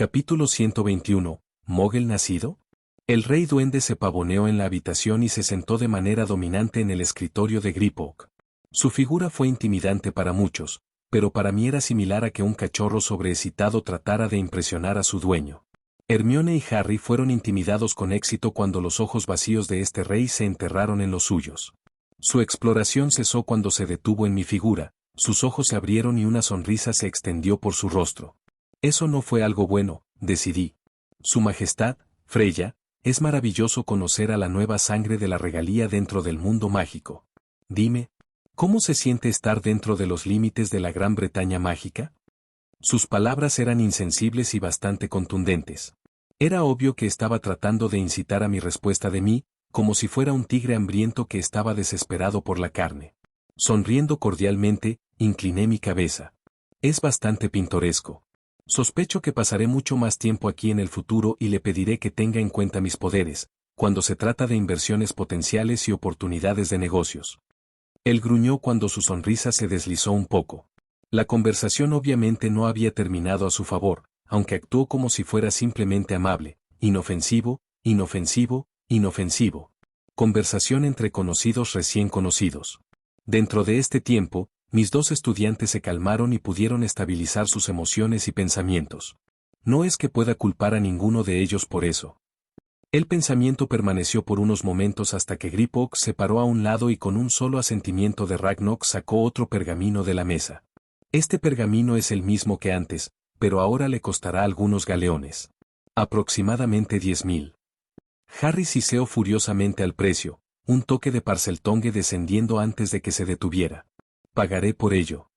Capítulo 121. ¿Mogel nacido? El rey duende se pavoneó en la habitación y se sentó de manera dominante en el escritorio de Griphook. Su figura fue intimidante para muchos, pero para mí era similar a que un cachorro sobreexcitado tratara de impresionar a su dueño. Hermione y Harry fueron intimidados con éxito cuando los ojos vacíos de este rey se enterraron en los suyos. Su exploración cesó cuando se detuvo en mi figura, sus ojos se abrieron y una sonrisa se extendió por su rostro. Eso no fue algo bueno, decidí. Su Majestad, Freya, es maravilloso conocer a la nueva sangre de la regalía dentro del mundo mágico. Dime, ¿cómo se siente estar dentro de los límites de la Gran Bretaña mágica? Sus palabras eran insensibles y bastante contundentes. Era obvio que estaba tratando de incitar a mi respuesta de mí, como si fuera un tigre hambriento que estaba desesperado por la carne. Sonriendo cordialmente, incliné mi cabeza. Es bastante pintoresco. Sospecho que pasaré mucho más tiempo aquí en el futuro y le pediré que tenga en cuenta mis poderes, cuando se trata de inversiones potenciales y oportunidades de negocios. Él gruñó cuando su sonrisa se deslizó un poco. La conversación obviamente no había terminado a su favor, aunque actuó como si fuera simplemente amable, inofensivo, inofensivo, inofensivo. Conversación entre conocidos recién conocidos. Dentro de este tiempo, mis dos estudiantes se calmaron y pudieron estabilizar sus emociones y pensamientos. No es que pueda culpar a ninguno de ellos por eso. El pensamiento permaneció por unos momentos hasta que Griphook se paró a un lado y con un solo asentimiento de Ragnarok sacó otro pergamino de la mesa. Este pergamino es el mismo que antes, pero ahora le costará algunos galeones. Aproximadamente 10.000. Harry siseó furiosamente al precio, un toque de Parseltongue descendiendo antes de que se detuviera. Pagaré por ello.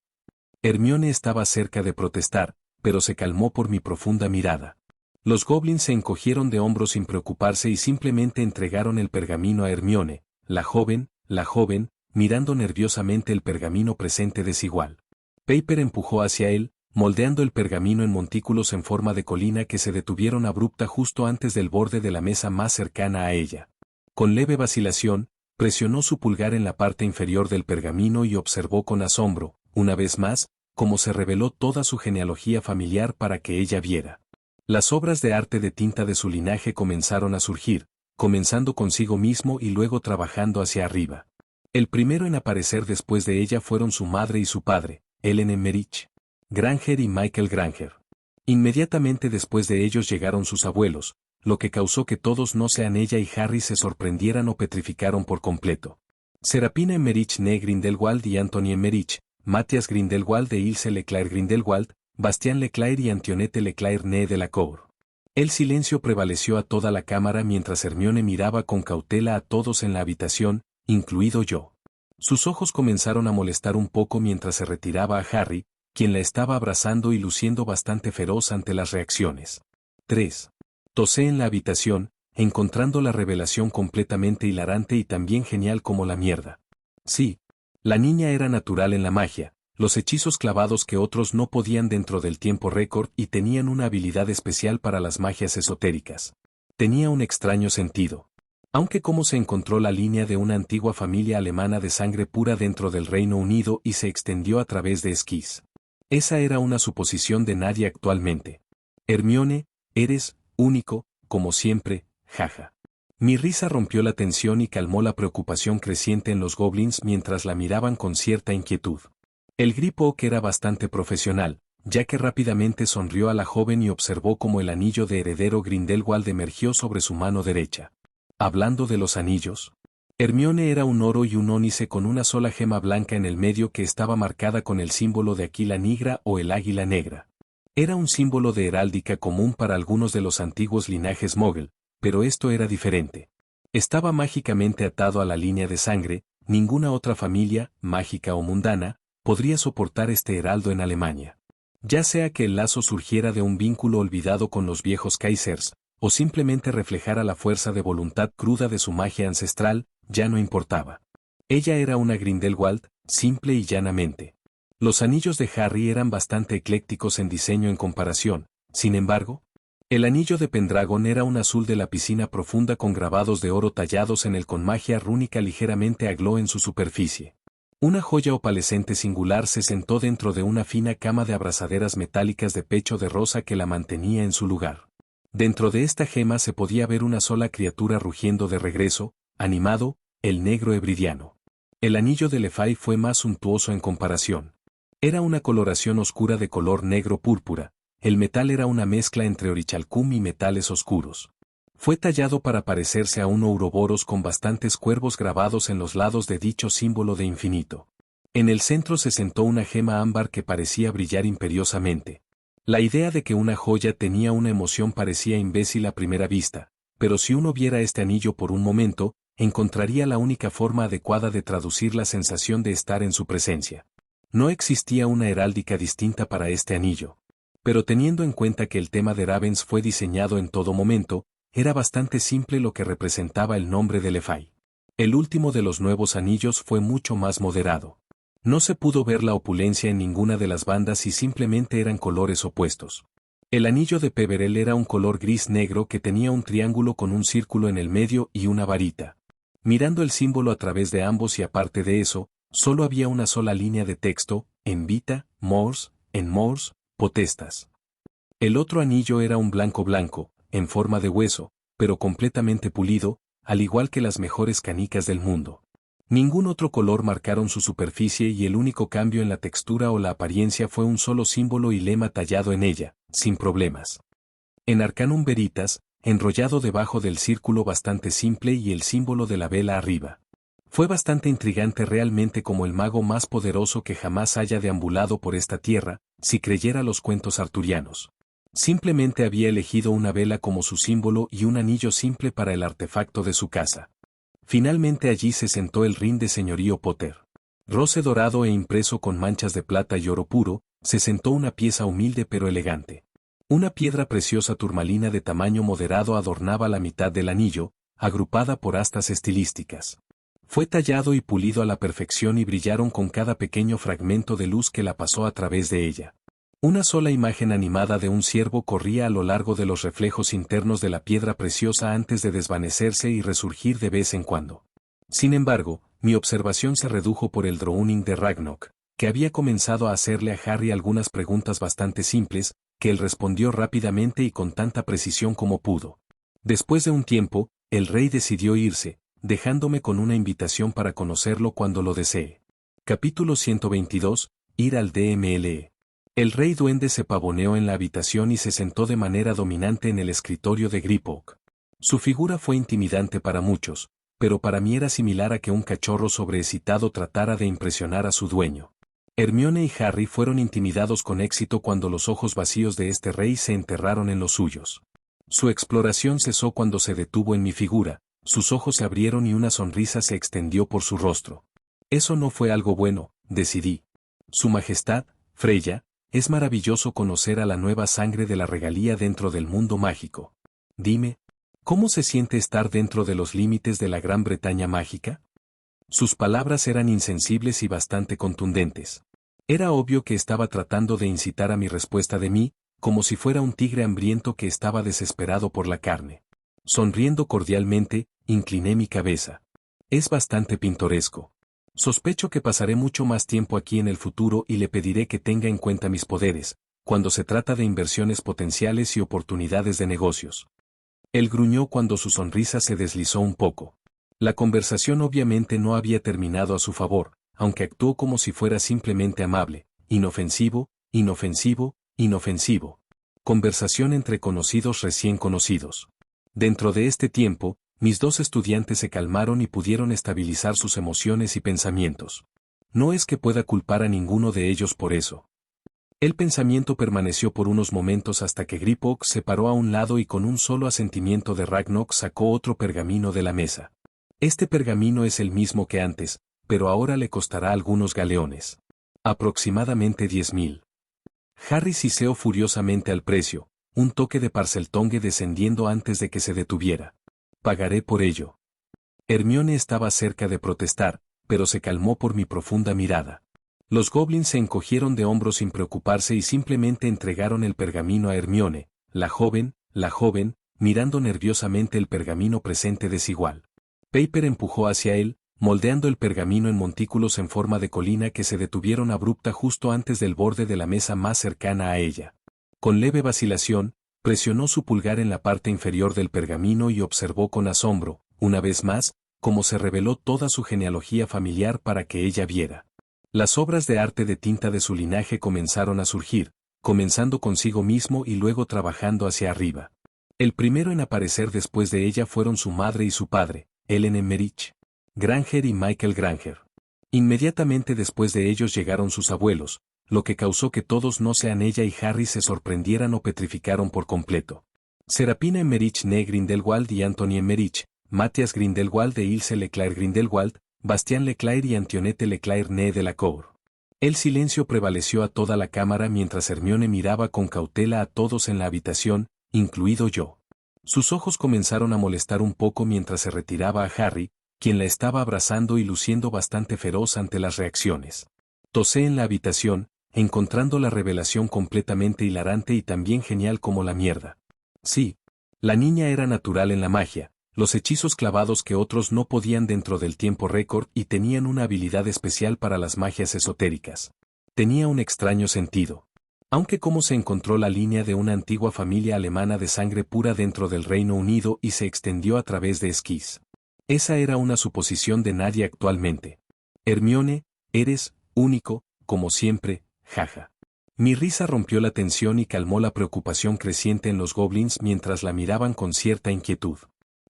Hermione estaba cerca de protestar, pero se calmó por mi profunda mirada. Los goblins se encogieron de hombros sin preocuparse y simplemente entregaron el pergamino a Hermione, la joven, mirando nerviosamente el pergamino presente desigual. Piper empujó hacia él, moldeando el pergamino en montículos en forma de colina que se detuvieron abrupta justo antes del borde de la mesa más cercana a ella. Con leve vacilación, presionó su pulgar en la parte inferior del pergamino y observó con asombro, una vez más, cómo se reveló toda su genealogía familiar para que ella viera. Las obras de arte de tinta de su linaje comenzaron a surgir, comenzando consigo mismo y luego trabajando hacia arriba. El primero en aparecer después de ella fueron su madre y su padre, Ellen Emmerich Granger y Michael Granger. Inmediatamente después de ellos llegaron sus abuelos, lo que causó que todos no sean ella y Harry se sorprendieran o petrificaron por completo. Serapina Emmerich née Grindelwald y Anthony Emmerich, Matthias Grindelwald e Ilse Leclair Grindelwald, Bastien Leclair y Antionette Leclair née Delacour. El silencio prevaleció a toda la cámara mientras Hermione miraba con cautela a todos en la habitación, incluido yo. Sus ojos comenzaron a molestar un poco mientras se retiraba a Harry, quien la estaba abrazando y luciendo bastante feroz ante las reacciones. 3. Tosé en la habitación, encontrando la revelación completamente hilarante y también genial como la mierda. Sí, la niña era natural en la magia, los hechizos clavados que otros no podían dentro del tiempo récord y tenían una habilidad especial para las magias esotéricas. Tenía un extraño sentido. Aunque cómo se encontró la línea de una antigua familia alemana de sangre pura dentro del Reino Unido y se extendió a través de esquís. Esa era una suposición de nadie actualmente. Hermione, eres único, como siempre, jaja. Mi risa rompió la tensión y calmó la preocupación creciente en los goblins mientras la miraban con cierta inquietud. El Griphook era bastante profesional, ya que rápidamente sonrió a la joven y observó cómo el anillo de heredero Grindelwald emergió sobre su mano derecha. Hablando de los anillos, Hermione era un oro y un ónice con una sola gema blanca en el medio que estaba marcada con el símbolo de Aquila Nigra o el águila negra. Era un símbolo de heráldica común para algunos de los antiguos linajes Mogel, pero esto era diferente. Estaba mágicamente atado a la línea de sangre, ninguna otra familia, mágica o mundana, podría soportar este heraldo en Alemania. Ya sea que el lazo surgiera de un vínculo olvidado con los viejos Kaisers, o simplemente reflejara la fuerza de voluntad cruda de su magia ancestral, ya no importaba. Ella era una Grindelwald, simple y llanamente. Los anillos de Harry eran bastante eclécticos en diseño en comparación, sin embargo, el anillo de Pendragon era un azul de la piscina profunda con grabados de oro tallados en él con magia rúnica ligeramente agló en su superficie. Una joya opalescente singular se sentó dentro de una fina cama de abrazaderas metálicas de pecho de rosa que la mantenía en su lugar. Dentro de esta gema se podía ver una sola criatura rugiendo de regreso, animado, el negro hebridiano. El anillo de Lefay fue más suntuoso en comparación. Era una coloración oscura de color negro púrpura, el metal era una mezcla entre orichalcum y metales oscuros. Fue tallado para parecerse a un ouroboros con bastantes cuervos grabados en los lados de dicho símbolo de infinito. En el centro se sentó una gema ámbar que parecía brillar imperiosamente. La idea de que una joya tenía una emoción parecía imbécil a primera vista, pero si uno viera este anillo por un momento, encontraría la única forma adecuada de traducir la sensación de estar en su presencia. No existía una heráldica distinta para este anillo. Pero teniendo en cuenta que el tema de Ravens fue diseñado en todo momento, era bastante simple lo que representaba el nombre de Lefay. El último de los nuevos anillos fue mucho más moderado. No se pudo ver la opulencia en ninguna de las bandas y simplemente eran colores opuestos. El anillo de Peverell era un color gris-negro que tenía un triángulo con un círculo en el medio y una varita. Mirando el símbolo a través de ambos y aparte de eso, solo había una sola línea de texto, en Vita, Morse, en Morse, Potestas. El otro anillo era un blanco, en forma de hueso, pero completamente pulido, al igual que las mejores canicas del mundo. Ningún otro color marcaron su superficie y el único cambio en la textura o la apariencia fue un solo símbolo y lema tallado en ella, sin problemas. En Arcanum Veritas, enrollado debajo del círculo bastante simple y el símbolo de la vela arriba. Fue bastante intrigante realmente como el mago más poderoso que jamás haya deambulado por esta tierra, si creyera los cuentos arturianos. Simplemente había elegido una vela como su símbolo y un anillo simple para el artefacto de su casa. Finalmente allí se sentó el rin de señorío Potter. Roce dorado e impreso con manchas de plata y oro puro, se sentó una pieza humilde pero elegante. Una piedra preciosa turmalina de tamaño moderado adornaba la mitad del anillo, agrupada por astas estilísticas. Fue tallado y pulido a la perfección y brillaron con cada pequeño fragmento de luz que la pasó a través de ella. Una sola imagen animada de un ciervo corría a lo largo de los reflejos internos de la piedra preciosa antes de desvanecerse y resurgir de vez en cuando. Sin embargo, mi observación se redujo por el Drowning de Ragnok, que había comenzado a hacerle a Harry algunas preguntas bastante simples, que él respondió rápidamente y con tanta precisión como pudo. Después de un tiempo, el rey decidió irse, dejándome con una invitación para conocerlo cuando lo desee. Capítulo 122, Ir al DMLE. El rey duende se pavoneó en la habitación y se sentó de manera dominante en el escritorio de Griphook. Su figura fue intimidante para muchos, pero para mí era similar a que un cachorro sobreexcitado tratara de impresionar a su dueño. Hermione y Harry fueron intimidados con éxito cuando los ojos vacíos de este rey se enterraron en los suyos. Su exploración cesó cuando se detuvo en mi figura, sus ojos se abrieron y una sonrisa se extendió por su rostro. Eso no fue algo bueno, decidí. Su Majestad, Freya, es maravilloso conocer a la nueva sangre de la regalía dentro del mundo mágico. Dime, ¿cómo se siente estar dentro de los límites de la Gran Bretaña mágica? Sus palabras eran insensibles y bastante contundentes. Era obvio que estaba tratando de incitar a mi respuesta de mí, como si fuera un tigre hambriento que estaba desesperado por la carne. Sonriendo cordialmente, incliné mi cabeza. Es bastante pintoresco. Sospecho que pasaré mucho más tiempo aquí en el futuro y le pediré que tenga en cuenta mis poderes, cuando se trata de inversiones potenciales y oportunidades de negocios. Él gruñó cuando su sonrisa se deslizó un poco. La conversación obviamente no había terminado a su favor, aunque actuó como si fuera simplemente amable, inofensivo, inofensivo, inofensivo. Conversación entre conocidos recién conocidos. Dentro de este tiempo, mis dos estudiantes se calmaron y pudieron estabilizar sus emociones y pensamientos. No es que pueda culpar a ninguno de ellos por eso. El pensamiento permaneció por unos momentos hasta que Griphook se paró a un lado y con un solo asentimiento de Ragnok sacó otro pergamino de la mesa. Este pergamino es el mismo que antes, pero ahora le costará algunos galeones. Aproximadamente 10.000. Harry siseó furiosamente al precio, un toque de Parseltongue descendiendo antes de que se detuviera. Pagaré por ello. Hermione estaba cerca de protestar, pero se calmó por mi profunda mirada. Los goblins se encogieron de hombros sin preocuparse y simplemente entregaron el pergamino a Hermione, la joven, mirando nerviosamente el pergamino presente desigual. Paper empujó hacia él, moldeando el pergamino en montículos en forma de colina que se detuvieron abrupta justo antes del borde de la mesa más cercana a ella. Con leve vacilación, presionó su pulgar en la parte inferior del pergamino y observó con asombro, una vez más, cómo se reveló toda su genealogía familiar para que ella viera. Las obras de arte de tinta de su linaje comenzaron a surgir, comenzando consigo mismo y luego trabajando hacia arriba. El primero en aparecer después de ella fueron su madre y su padre, Ellen Emmerich Granger y Michael Granger. Inmediatamente después de ellos llegaron sus abuelos, lo que causó que todos no sean ella y Harry se sorprendieran o petrificaron por completo. Serapina Emmerich née Grindelwald y Anthony Emmerich, Matthias Grindelwald e Ilse Leclair Grindelwald, Bastien Leclair y Antoinette Leclair née Delacour. El silencio prevaleció a toda la cámara mientras Hermione miraba con cautela a todos en la habitación, incluido yo. Sus ojos comenzaron a molestar un poco mientras se retiraba a Harry, quien la estaba abrazando y luciendo bastante feroz ante las reacciones. Tosé en la habitación, encontrando la revelación completamente hilarante y también genial como la mierda. Sí, la niña era natural en la magia, los hechizos clavados que otros no podían dentro del tiempo récord y tenían una habilidad especial para las magias esotéricas. Tenía un extraño sentido. Aunque cómo se encontró la línea de una antigua familia alemana de sangre pura dentro del Reino Unido y se extendió a través de esquís. Esa era una suposición de nadie actualmente. Hermione, eres único, como siempre, jaja. Mi risa rompió la tensión y calmó la preocupación creciente en los goblins mientras la miraban con cierta inquietud.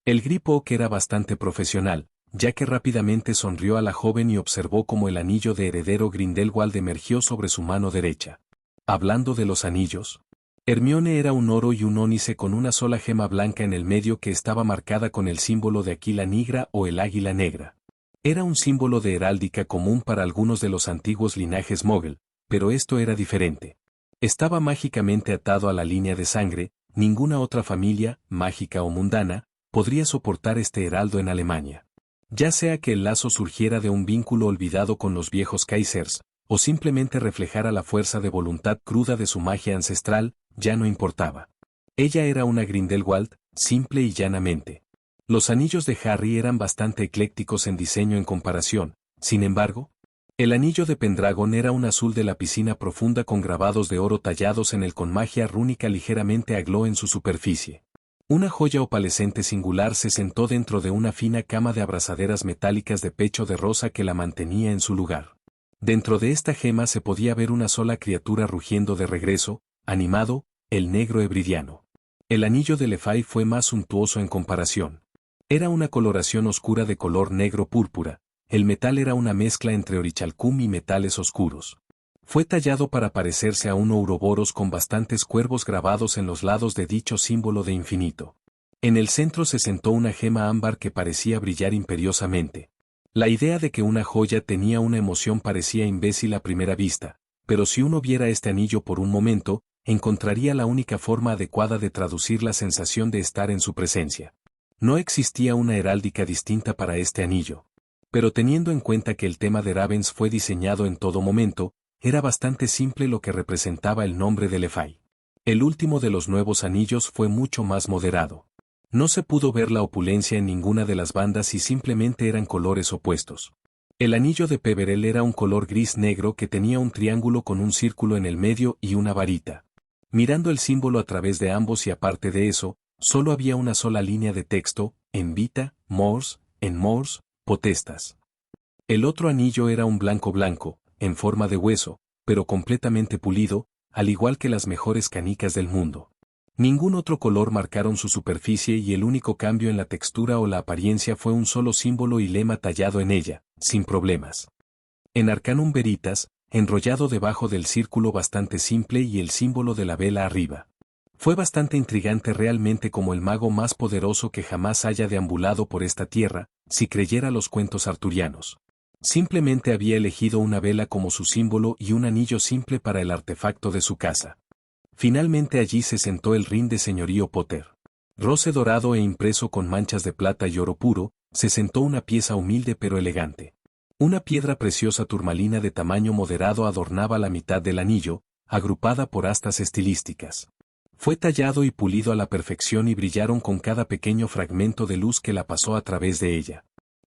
El Griphook era bastante profesional, ya que rápidamente sonrió a la joven y observó cómo el anillo de heredero Grindelwald emergió sobre su mano derecha. Hablando de los anillos, Hermione era un oro y un ónice con una sola gema blanca en el medio que estaba marcada con el símbolo de Aquila Nigra o el águila negra. Era un símbolo de heráldica común para algunos de los antiguos linajes Mogul, pero esto era diferente. Estaba mágicamente atado a la línea de sangre, ninguna otra familia, mágica o mundana, podría soportar este heraldo en Alemania. Ya sea que el lazo surgiera de un vínculo olvidado con los viejos Kaisers, o simplemente reflejara la fuerza de voluntad cruda de su magia ancestral, ya no importaba. Ella era una Grindelwald, simple y llanamente. Los anillos de Harry eran bastante eclécticos en diseño en comparación, sin embargo, el anillo de Pendragon era un azul de la piscina profunda con grabados de oro tallados en él con magia rúnica ligeramente agló en su superficie. Una joya opalescente singular se sentó dentro de una fina cama de abrazaderas metálicas de pecho de rosa que la mantenía en su lugar. Dentro de esta gema se podía ver una sola criatura rugiendo de regreso, animado, el negro hebridiano. El anillo de Lefay fue más suntuoso en comparación. Era una coloración oscura de color negro púrpura, el metal era una mezcla entre orichalcum y metales oscuros. Fue tallado para parecerse a un ouroboros con bastantes cuervos grabados en los lados de dicho símbolo de infinito. En el centro se sentó una gema ámbar que parecía brillar imperiosamente. La idea de que una joya tenía una emoción parecía imbécil a primera vista, pero si uno viera este anillo por un momento, encontraría la única forma adecuada de traducir la sensación de estar en su presencia. No existía una heráldica distinta para este anillo. Pero teniendo en cuenta que el tema de Ravens fue diseñado en todo momento, era bastante simple lo que representaba el nombre de Lefay. El último de los nuevos anillos fue mucho más moderado. No se pudo ver la opulencia en ninguna de las bandas y simplemente eran colores opuestos. El anillo de Peverell era un color gris-negro que tenía un triángulo con un círculo en el medio y una varita. Mirando el símbolo a través de ambos y aparte de eso, solo había una sola línea de texto, en Vita, Mors, en Mors, Potestas. El otro anillo era un blanco, en forma de hueso, pero completamente pulido, al igual que las mejores canicas del mundo. Ningún otro color marcaron su superficie y el único cambio en la textura o la apariencia fue un solo símbolo y lema tallado en ella, sin problemas. En Arcanum Veritas, enrollado debajo del círculo bastante simple y el símbolo de la vela arriba. Fue bastante intrigante realmente como el mago más poderoso que jamás haya deambulado por esta tierra, si creyera los cuentos arturianos. Simplemente había elegido una vela como su símbolo y un anillo simple para el artefacto de su casa. Finalmente allí se sentó el rin de señorío Potter. Roce dorado e impreso con manchas de plata y oro puro, se sentó una pieza humilde pero elegante. Una piedra preciosa turmalina de tamaño moderado adornaba la mitad del anillo, agrupada por astas estilísticas. Fue tallado y pulido a la perfección y brillaron con cada pequeño fragmento de luz que la pasó a través de ella.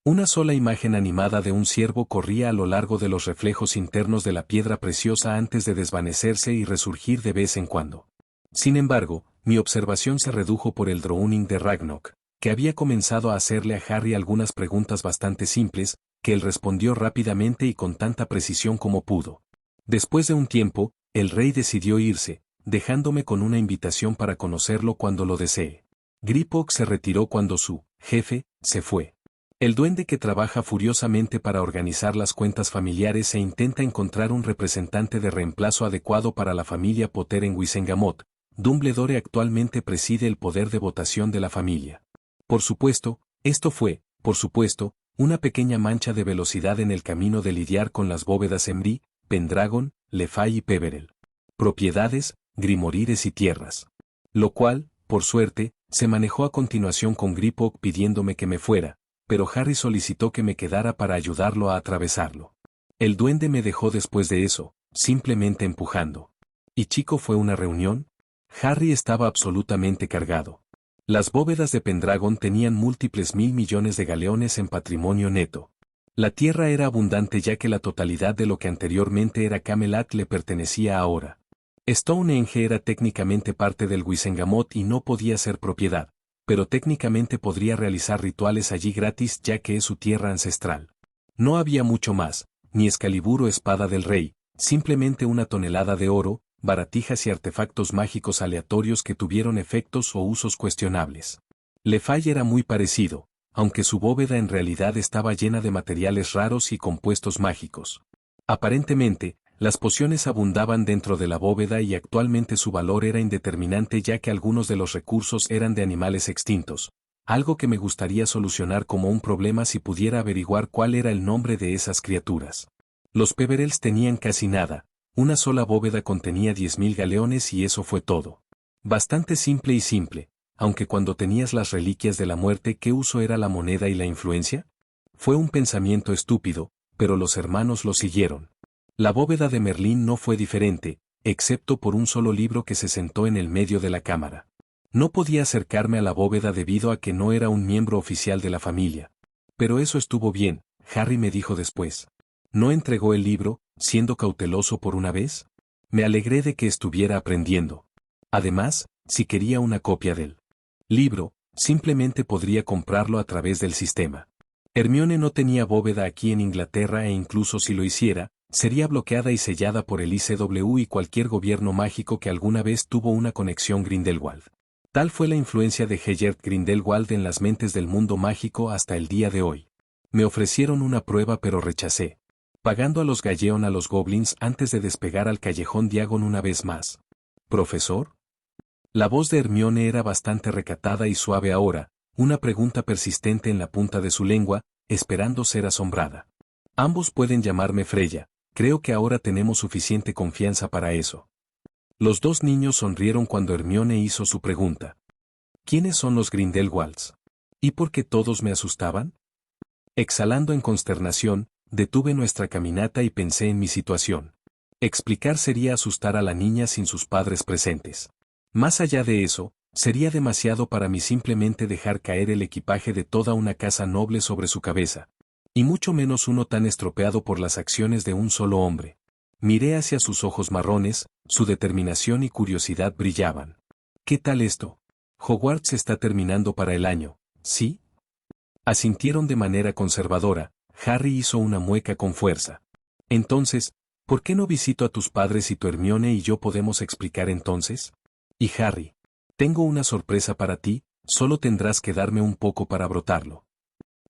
Una sola imagen animada de un ciervo corría a lo largo de los reflejos internos de la piedra preciosa antes de desvanecerse y resurgir de vez en cuando. Sin embargo, mi observación se redujo por el Drowning de Ragnarok, que había comenzado a hacerle a Harry algunas preguntas bastante simples, que él respondió rápidamente y con tanta precisión como pudo. Después de un tiempo, el rey decidió irse, dejándome con una invitación para conocerlo cuando lo desee. Griphook se retiró cuando su jefe se fue. El duende que trabaja furiosamente para organizar las cuentas familiares e intenta encontrar un representante de reemplazo adecuado para la familia Potter en Wizengamot. Dumbledore actualmente preside el poder de votación de la familia. Por supuesto, esto fue, una pequeña mancha de velocidad en el camino de lidiar con las bóvedas Embry, Pendragon, Lefay y Peverell. Propiedades, Grimorires y tierras. Lo cual, por suerte, se manejó a continuación con Griphook pidiéndome que me fuera, pero Harry solicitó que me quedara para ayudarlo a atravesarlo. El duende me dejó después de eso, simplemente empujando. ¿Y chico fue una reunión? Harry estaba absolutamente cargado. Las bóvedas de Pendragon tenían múltiples 1.000 millones de galeones en patrimonio neto. La tierra era abundante ya que la totalidad de lo que anteriormente era Camelot le pertenecía ahora. Stonehenge era técnicamente parte del Wizengamot y no podía ser propiedad, pero técnicamente podría realizar rituales allí gratis ya que es su tierra ancestral. No había mucho más, ni Excalibur o espada del rey, simplemente una tonelada de oro, baratijas y artefactos mágicos aleatorios que tuvieron efectos o usos cuestionables. Lefay era muy parecido, aunque su bóveda en realidad estaba llena de materiales raros y compuestos mágicos. Aparentemente, las pociones abundaban dentro de la bóveda y actualmente su valor era indeterminante ya que algunos de los recursos eran de animales extintos, algo que me gustaría solucionar como un problema si pudiera averiguar cuál era el nombre de esas criaturas. Los Peverells tenían casi nada, una sola bóveda contenía 10.000 galeones y eso fue todo. Bastante simple, aunque cuando tenías las reliquias de la muerte, ¿qué uso era la moneda y la influencia? Fue un pensamiento estúpido, pero los hermanos lo siguieron. La bóveda de Merlín no fue diferente, excepto por un solo libro que se sentó en el medio de la cámara. No podía acercarme a la bóveda debido a que no era un miembro oficial de la familia. Pero eso estuvo bien, Harry me dijo después. ¿No entregó el libro, siendo cauteloso por una vez? Me alegré de que estuviera aprendiendo. Además, si quería una copia del libro, simplemente podría comprarlo a través del sistema. Hermione no tenía bóveda aquí en Inglaterra e incluso si lo hiciera, sería bloqueada y sellada por el ICW y cualquier gobierno mágico que alguna vez tuvo una conexión Grindelwald. Tal fue la influencia de Eggert Grindelwald en las mentes del mundo mágico hasta el día de hoy. Me ofrecieron una prueba pero rechacé, pagando a los Galleon a los Goblins antes de despegar al callejón Diagon una vez más. ¿Profesor? La voz de Hermione era bastante recatada y suave ahora, una pregunta persistente en la punta de su lengua, esperando ser asombrada. Ambos pueden llamarme Freya, creo que ahora tenemos suficiente confianza para eso. Los dos niños sonrieron cuando Hermione hizo su pregunta. ¿Quiénes son los Grindelwalds? ¿Y por qué todos me asustaban? Exhalando en consternación, detuve nuestra caminata y pensé en mi situación. Explicar sería asustar a la niña sin sus padres presentes. Más allá de eso, sería demasiado para mí simplemente dejar caer el equipaje de toda una casa noble sobre su cabeza. Y mucho menos uno tan estropeado por las acciones de un solo hombre. Miré hacia sus ojos marrones, su determinación y curiosidad brillaban. ¿Qué tal esto? Hogwarts está terminando para el año, ¿sí? Asintieron de manera conservadora. Harry hizo una mueca con fuerza. Entonces, ¿por qué no visito a tus padres y tu Hermione y yo podemos explicar entonces? Y Harry, tengo una sorpresa para ti, solo tendrás que darme un poco para brotarlo.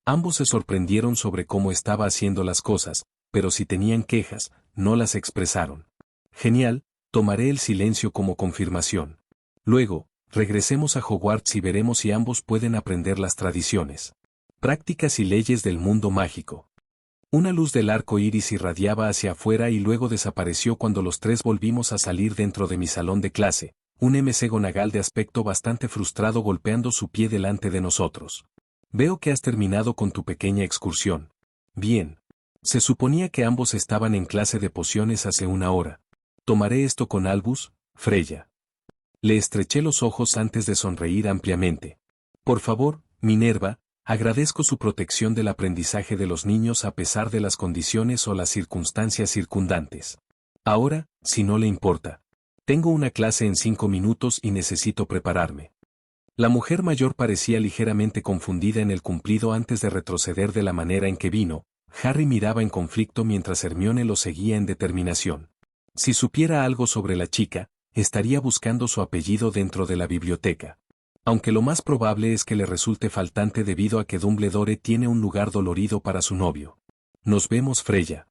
Ambos se sorprendieron sobre cómo estaba haciendo las cosas, pero si tenían quejas, no las expresaron. Genial, tomaré el silencio como confirmación. Luego, regresemos a Hogwarts y veremos si ambos pueden aprender las tradiciones, prácticas y leyes del mundo mágico. Una luz del arco iris irradiaba hacia afuera y luego desapareció cuando los tres volvimos a salir dentro de mi salón de clase, un McGonagall de aspecto bastante frustrado golpeando su pie delante de nosotros. Veo que has terminado con tu pequeña excursión. Bien. Se suponía que ambos estaban en clase de pociones hace una hora. Tomaré esto con Albus, Freya. Le estreché los ojos antes de sonreír ampliamente. Por favor, Minerva, Agradezco su protección del aprendizaje de los niños a pesar de las condiciones o las circunstancias circundantes. Ahora, si no le importa. Tengo una clase en 5 minutos y necesito prepararme. La mujer mayor parecía ligeramente confundida en el cumplido antes de retroceder de la manera en que vino. Harry miraba en conflicto mientras Hermione lo seguía en determinación. Si supiera algo sobre la chica, estaría buscando su apellido dentro de la biblioteca. Aunque lo más probable es que le resulte faltante debido a que Dumbledore tiene un lugar dolorido para su novio. Nos vemos, Freya.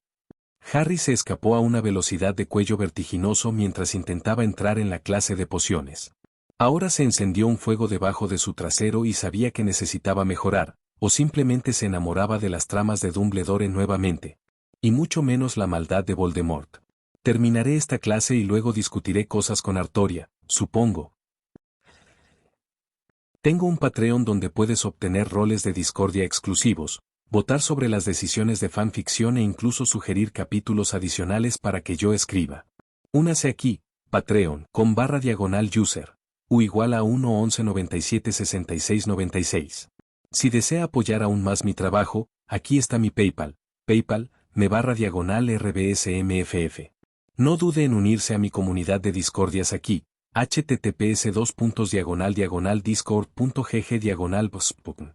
Harry se escapó a una velocidad de cuello vertiginoso mientras intentaba entrar en la clase de pociones. Ahora se encendió un fuego debajo de su trasero y sabía que necesitaba mejorar, o simplemente se enamoraba de las tramas de Dumbledore nuevamente. Y mucho menos la maldad de Voldemort. Terminaré esta clase y luego discutiré cosas con Artoria, supongo. Tengo un Patreon donde puedes obtener roles de discordia exclusivos, votar sobre las decisiones de fanficción e incluso sugerir capítulos adicionales para que yo escriba. Únase aquí, patreon.com/user, u igual a 1 11 97 66 96. Si desea apoyar aún más mi trabajo, aquí está mi PayPal, paypal.me/rbsmff. No dude en unirse a mi comunidad de discordias aquí, https://discord.gg/.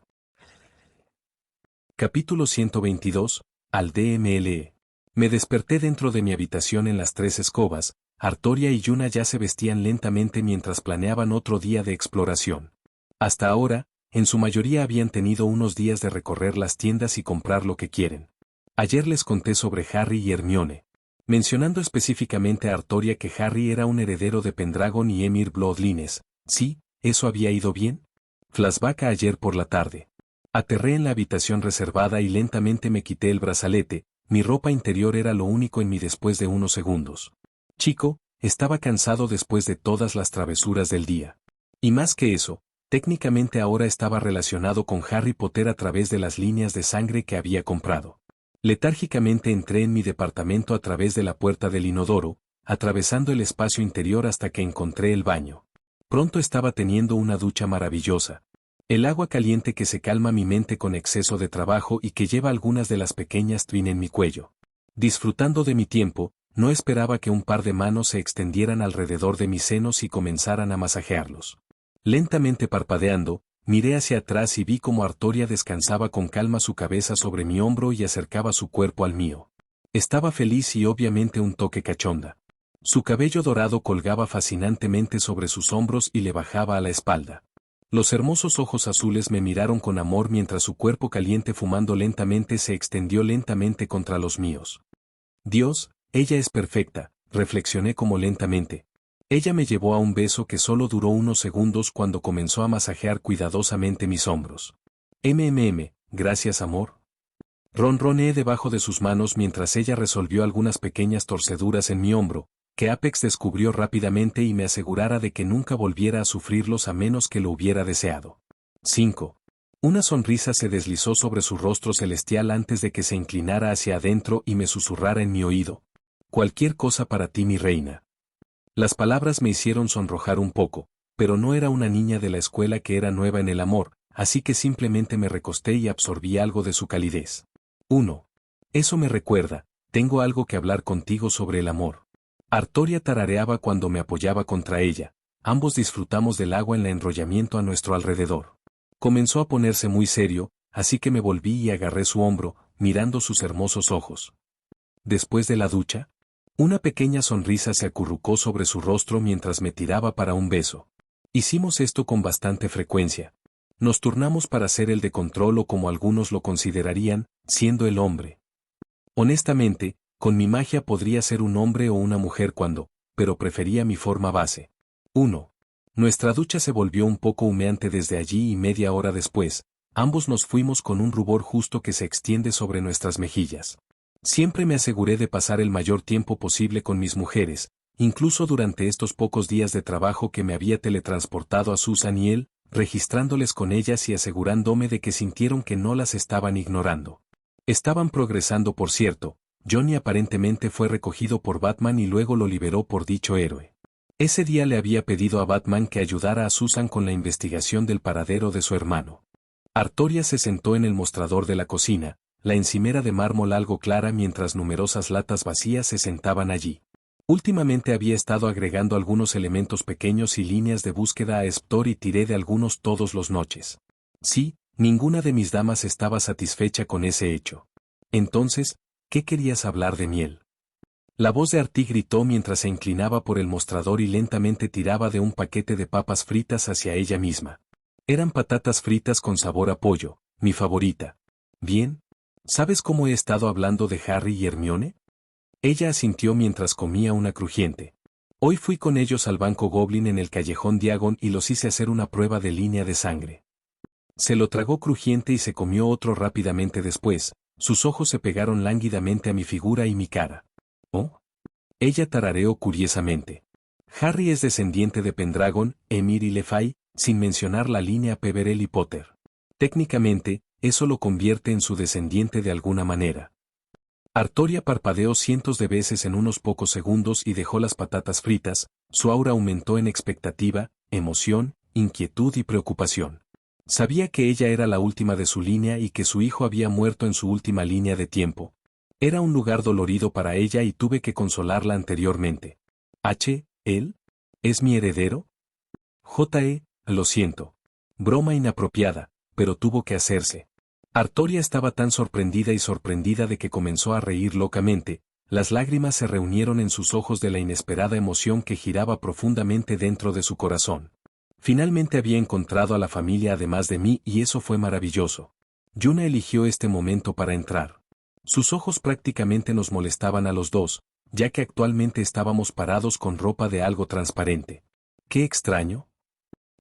Capítulo 122, al DMLE. Me desperté dentro de mi habitación en las 3 escobas. Artoria y Yuna ya se vestían lentamente mientras planeaban otro día de exploración. Hasta ahora, en su mayoría habían tenido unos días de recorrer las tiendas y comprar lo que quieren. Ayer les conté sobre Harry y Hermione, mencionando específicamente a Artoria que Harry era un heredero de Pendragon y Emir Bloodlines. Sí, ¿eso había ido bien? Flashback a ayer por la tarde. Aterré en la habitación reservada y lentamente me quité el brazalete. Mi ropa interior era lo único en mí después de unos segundos. Chico, estaba cansado después de todas las travesuras del día. Y más que eso, técnicamente ahora estaba relacionado con Harry Potter a través de las líneas de sangre que había comprado. Letárgicamente entré en mi departamento a través de la puerta del inodoro, atravesando el espacio interior hasta que encontré el baño. Pronto estaba teniendo una ducha maravillosa. El agua caliente que se calma mi mente con exceso de trabajo y que lleva algunas de las pequeñas twin en mi cuello. Disfrutando de mi tiempo, no esperaba que un par de manos se extendieran alrededor de mis senos y comenzaran a masajearlos. Lentamente parpadeando, miré hacia atrás y vi cómo Artoria descansaba con calma su cabeza sobre mi hombro y acercaba su cuerpo al mío. Estaba feliz y obviamente un toque cachonda. Su cabello dorado colgaba fascinantemente sobre sus hombros y le bajaba a la espalda. Los hermosos ojos azules me miraron con amor mientras su cuerpo caliente fumando lentamente se extendió lentamente contra los míos. Dios, ella es perfecta, reflexioné como lentamente. Ella me llevó a un beso que solo duró unos segundos cuando comenzó a masajear cuidadosamente mis hombros. Gracias amor. Ronroneé debajo de sus manos mientras ella resolvió algunas pequeñas torceduras en mi hombro, que Apex descubrió rápidamente y me asegurara de que nunca volviera a sufrirlos a menos que lo hubiera deseado. 5. Una sonrisa se deslizó sobre su rostro celestial antes de que se inclinara hacia adentro y me susurrara en mi oído. Cualquier cosa para ti, mi reina. Las palabras me hicieron sonrojar un poco, pero no era una niña de la escuela que era nueva en el amor, así que simplemente me recosté y absorbí algo de su calidez. 1. Eso me recuerda, tengo algo que hablar contigo sobre el amor. Artoria tarareaba cuando me apoyaba contra ella. Ambos disfrutamos del agua en el enrollamiento a nuestro alrededor. Comenzó a ponerse muy serio, así que me volví y agarré su hombro, mirando sus hermosos ojos. Después de la ducha, una pequeña sonrisa se acurrucó sobre su rostro mientras me tiraba para un beso. Hicimos esto con bastante frecuencia. Nos turnamos para ser el de control o como algunos lo considerarían, siendo el hombre. Honestamente, con mi magia podría ser un hombre o una mujer pero prefería mi forma base. 1. Nuestra ducha se volvió un poco humeante desde allí y media hora después, ambos nos fuimos con un rubor justo que se extiende sobre nuestras mejillas. Siempre me aseguré de pasar el mayor tiempo posible con mis mujeres, incluso durante estos pocos días de trabajo que me había teletransportado a Susan y él, registrándoles con ellas y asegurándome de que sintieron que no las estaban ignorando. Estaban progresando, por cierto. Johnny aparentemente fue recogido por Batman y luego lo liberó por dicho héroe. Ese día le había pedido a Batman que ayudara a Susan con la investigación del paradero de su hermano. Artoria se sentó en el mostrador de la cocina, la encimera de mármol algo clara mientras numerosas latas vacías se sentaban allí. Últimamente había estado agregando algunos elementos pequeños y líneas de búsqueda a Sptor y tiré de algunos todos los noches. Sí, ninguna de mis damas estaba satisfecha con ese hecho. Entonces, ¿qué querías hablar de miel? La voz de Artie gritó mientras se inclinaba por el mostrador y lentamente tiraba de un paquete de papas fritas hacia ella misma. Eran patatas fritas con sabor a pollo, mi favorita. Bien, ¿sabes cómo he estado hablando de Harry y Hermione? Ella asintió mientras comía una crujiente. Hoy fui con ellos al banco Goblin en el callejón Diagon y los hice hacer una prueba de línea de sangre. Se lo tragó crujiente y se comió otro rápidamente después, sus ojos se pegaron lánguidamente a mi figura y mi cara. ¿Oh? Ella tarareó curiosamente. Harry es descendiente de Pendragon, Emir y Lefay, sin mencionar la línea Peverell y Potter. Técnicamente, eso lo convierte en su descendiente de alguna manera. Artoria parpadeó cientos de veces en unos pocos segundos y dejó las patatas fritas, su aura aumentó en expectativa, emoción, inquietud y preocupación. Sabía que ella era la última de su línea y que su hijo había muerto en su última línea de tiempo. Era un lugar dolorido para ella y tuve que consolarla anteriormente. ¿Él? ¿Es mi heredero? Lo siento. Broma inapropiada, pero tuvo que hacerse. Artoria estaba tan sorprendida y sorprendida de que comenzó a reír locamente, las lágrimas se reunieron en sus ojos de la inesperada emoción que giraba profundamente dentro de su corazón. Finalmente había encontrado a la familia además de mí y eso fue maravilloso. Yuna eligió este momento para entrar. Sus ojos prácticamente nos molestaban a los dos, ya que actualmente estábamos parados con ropa de algo transparente. ¡Qué extraño!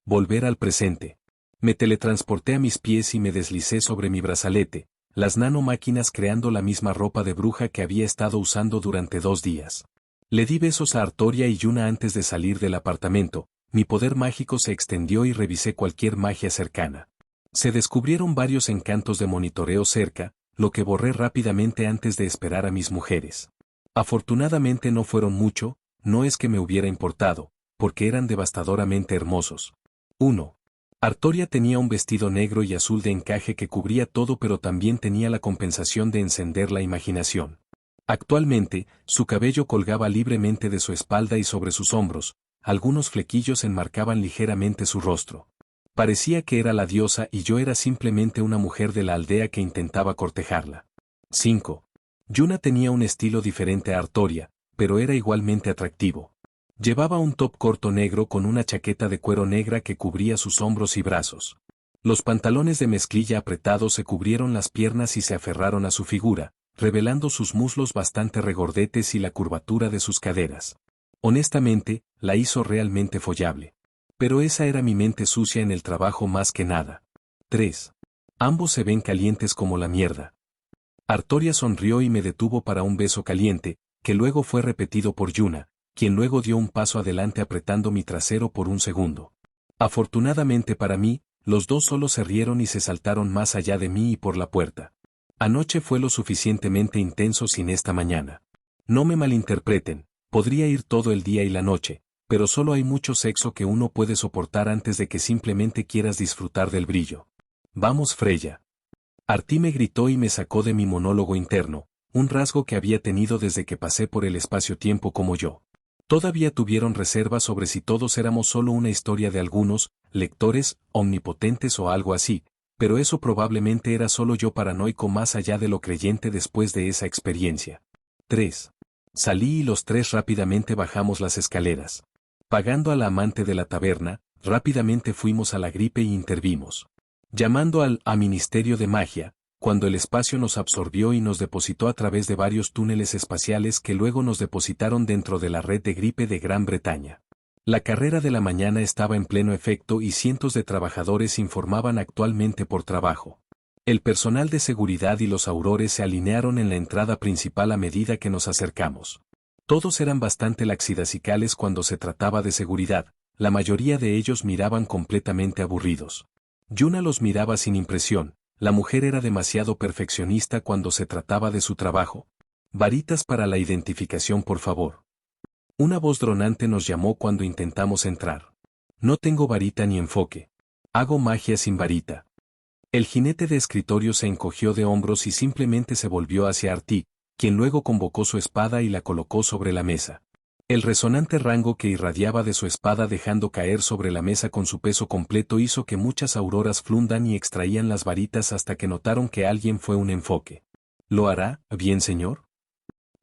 Volver al presente. Me teletransporté a mis pies y me deslicé sobre mi brazalete, las nanomáquinas creando la misma ropa de bruja que había estado usando durante 2 días. Le di besos a Artoria y Yuna antes de salir del apartamento, mi poder mágico se extendió y revisé cualquier magia cercana. Se descubrieron varios encantos de monitoreo cerca, lo que borré rápidamente antes de esperar a mis mujeres. Afortunadamente no fueron mucho, no es que me hubiera importado, porque eran devastadoramente hermosos. 1. Artoria tenía un vestido negro y azul de encaje que cubría todo pero también tenía la compensación de encender la imaginación. Actualmente, su cabello colgaba libremente de su espalda y sobre sus hombros, algunos flequillos enmarcaban ligeramente su rostro. Parecía que era la diosa y yo era simplemente una mujer de la aldea que intentaba cortejarla. 5. Yuna tenía un estilo diferente a Artoria, pero era igualmente atractivo. Llevaba un top corto negro con una chaqueta de cuero negra que cubría sus hombros y brazos. Los pantalones de mezclilla apretados se cubrieron las piernas y se aferraron a su figura, revelando sus muslos bastante regordetes y la curvatura de sus caderas. Honestamente, la hizo realmente follable. Pero esa era mi mente sucia en el trabajo más que nada. 3. Ambos se ven calientes como la mierda. Artoria sonrió y me detuvo para un beso caliente, que luego fue repetido por Yuna, quien luego dio un paso adelante apretando mi trasero por un segundo. Afortunadamente para mí, los dos solo se rieron y se saltaron más allá de mí y por la puerta. Anoche fue lo suficientemente intenso sin esta mañana. No me malinterpreten, podría ir todo el día y la noche, pero solo hay mucho sexo que uno puede soportar antes de que simplemente quieras disfrutar del brillo. Vamos, Freya. Artie me gritó y me sacó de mi monólogo interno, un rasgo que había tenido desde que pasé por el espacio-tiempo como yo. Todavía tuvieron reservas sobre si todos éramos solo una historia de algunos, lectores, omnipotentes o algo así, pero eso probablemente era solo yo paranoico más allá de lo creyente después de esa experiencia. 3. Salí y los tres rápidamente bajamos las escaleras. Pagando a la amante de la taberna, rápidamente fuimos a la gripe y intervimos. Llamando al Ministerio de Magia, cuando el espacio nos absorbió y nos depositó a través de varios túneles espaciales que luego nos depositaron dentro de la red de gripe de Gran Bretaña. La carrera de la mañana estaba en pleno efecto y cientos de trabajadores informaban actualmente por trabajo. El personal de seguridad y los aurores se alinearon en la entrada principal a medida que nos acercamos. Todos eran bastante laxidacicales cuando se trataba de seguridad, la mayoría de ellos miraban completamente aburridos. Yuna los miraba sin impresión. La mujer era demasiado perfeccionista cuando se trataba de su trabajo. Varitas para la identificación, por favor. Una voz dronante nos llamó cuando intentamos entrar. No tengo varita ni enfoque. Hago magia sin varita. El jinete de escritorio se encogió de hombros y simplemente se volvió hacia Artie, quien luego convocó su espada y la colocó sobre la mesa. El resonante rango que irradiaba de su espada dejando caer sobre la mesa con su peso completo hizo que muchas auroras flundan y extraían las varitas hasta que notaron que alguien fue un enfoque. ¿Lo hará, bien señor?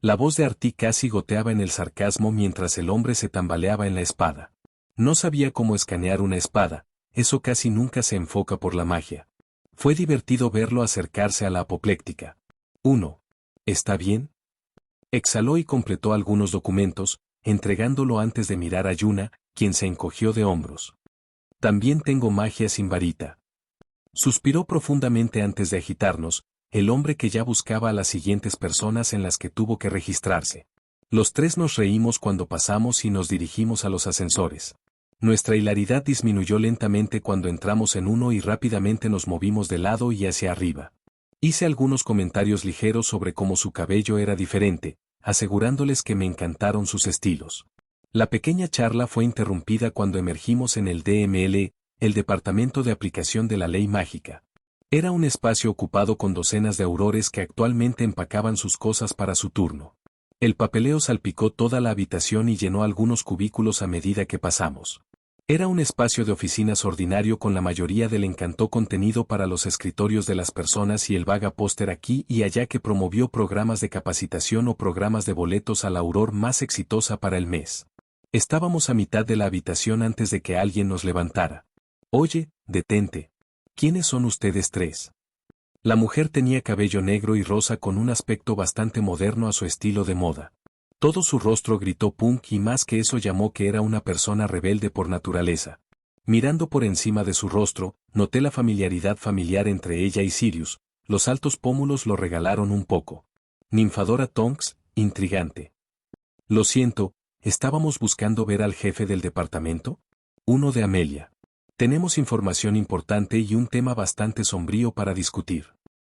La voz de Artie casi goteaba en el sarcasmo mientras el hombre se tambaleaba en la espada. No sabía cómo escanear una espada, eso casi nunca se enfoca por la magia. Fue divertido verlo acercarse a la apopléctica. 1. ¿Está bien? Exhaló y completó algunos documentos, entregándolo antes de mirar a Yuna, quien se encogió de hombros. También tengo magia sin varita. Suspiró profundamente antes de agitarnos, el hombre que ya buscaba a las siguientes personas en las que tuvo que registrarse. Los tres nos reímos cuando pasamos y nos dirigimos a los ascensores. Nuestra hilaridad disminuyó lentamente cuando entramos en uno y rápidamente nos movimos de lado y hacia arriba. Hice algunos comentarios ligeros sobre cómo su cabello era diferente, asegurándoles que me encantaron sus estilos. La pequeña charla fue interrumpida cuando emergimos en el DML, el Departamento de Aplicación de la Ley Mágica. Era un espacio ocupado con docenas de aurores que actualmente empacaban sus cosas para su turno. El papeleo salpicó toda la habitación y llenó algunos cubículos a medida que pasamos. Era un espacio de oficinas ordinario con la mayoría del encanto contenido para los escritorios de las personas y el vaga póster aquí y allá que promovió programas de capacitación o programas de boletos a la auror más exitosa para el mes. Estábamos a mitad de la habitación antes de que alguien nos levantara. Oye, detente. ¿Quiénes son ustedes tres? La mujer tenía cabello negro y rosa con un aspecto bastante moderno a su estilo de moda. Todo su rostro gritó punk y más que eso llamó que era una persona rebelde por naturaleza. Mirando por encima de su rostro, noté la familiaridad familiar entre ella y Sirius, los altos pómulos lo regalaron un poco. Ninfadora Tonks, intrigante. Lo siento, ¿estábamos buscando ver al jefe del departamento? Uno de Amelia. Tenemos información importante y un tema bastante sombrío para discutir.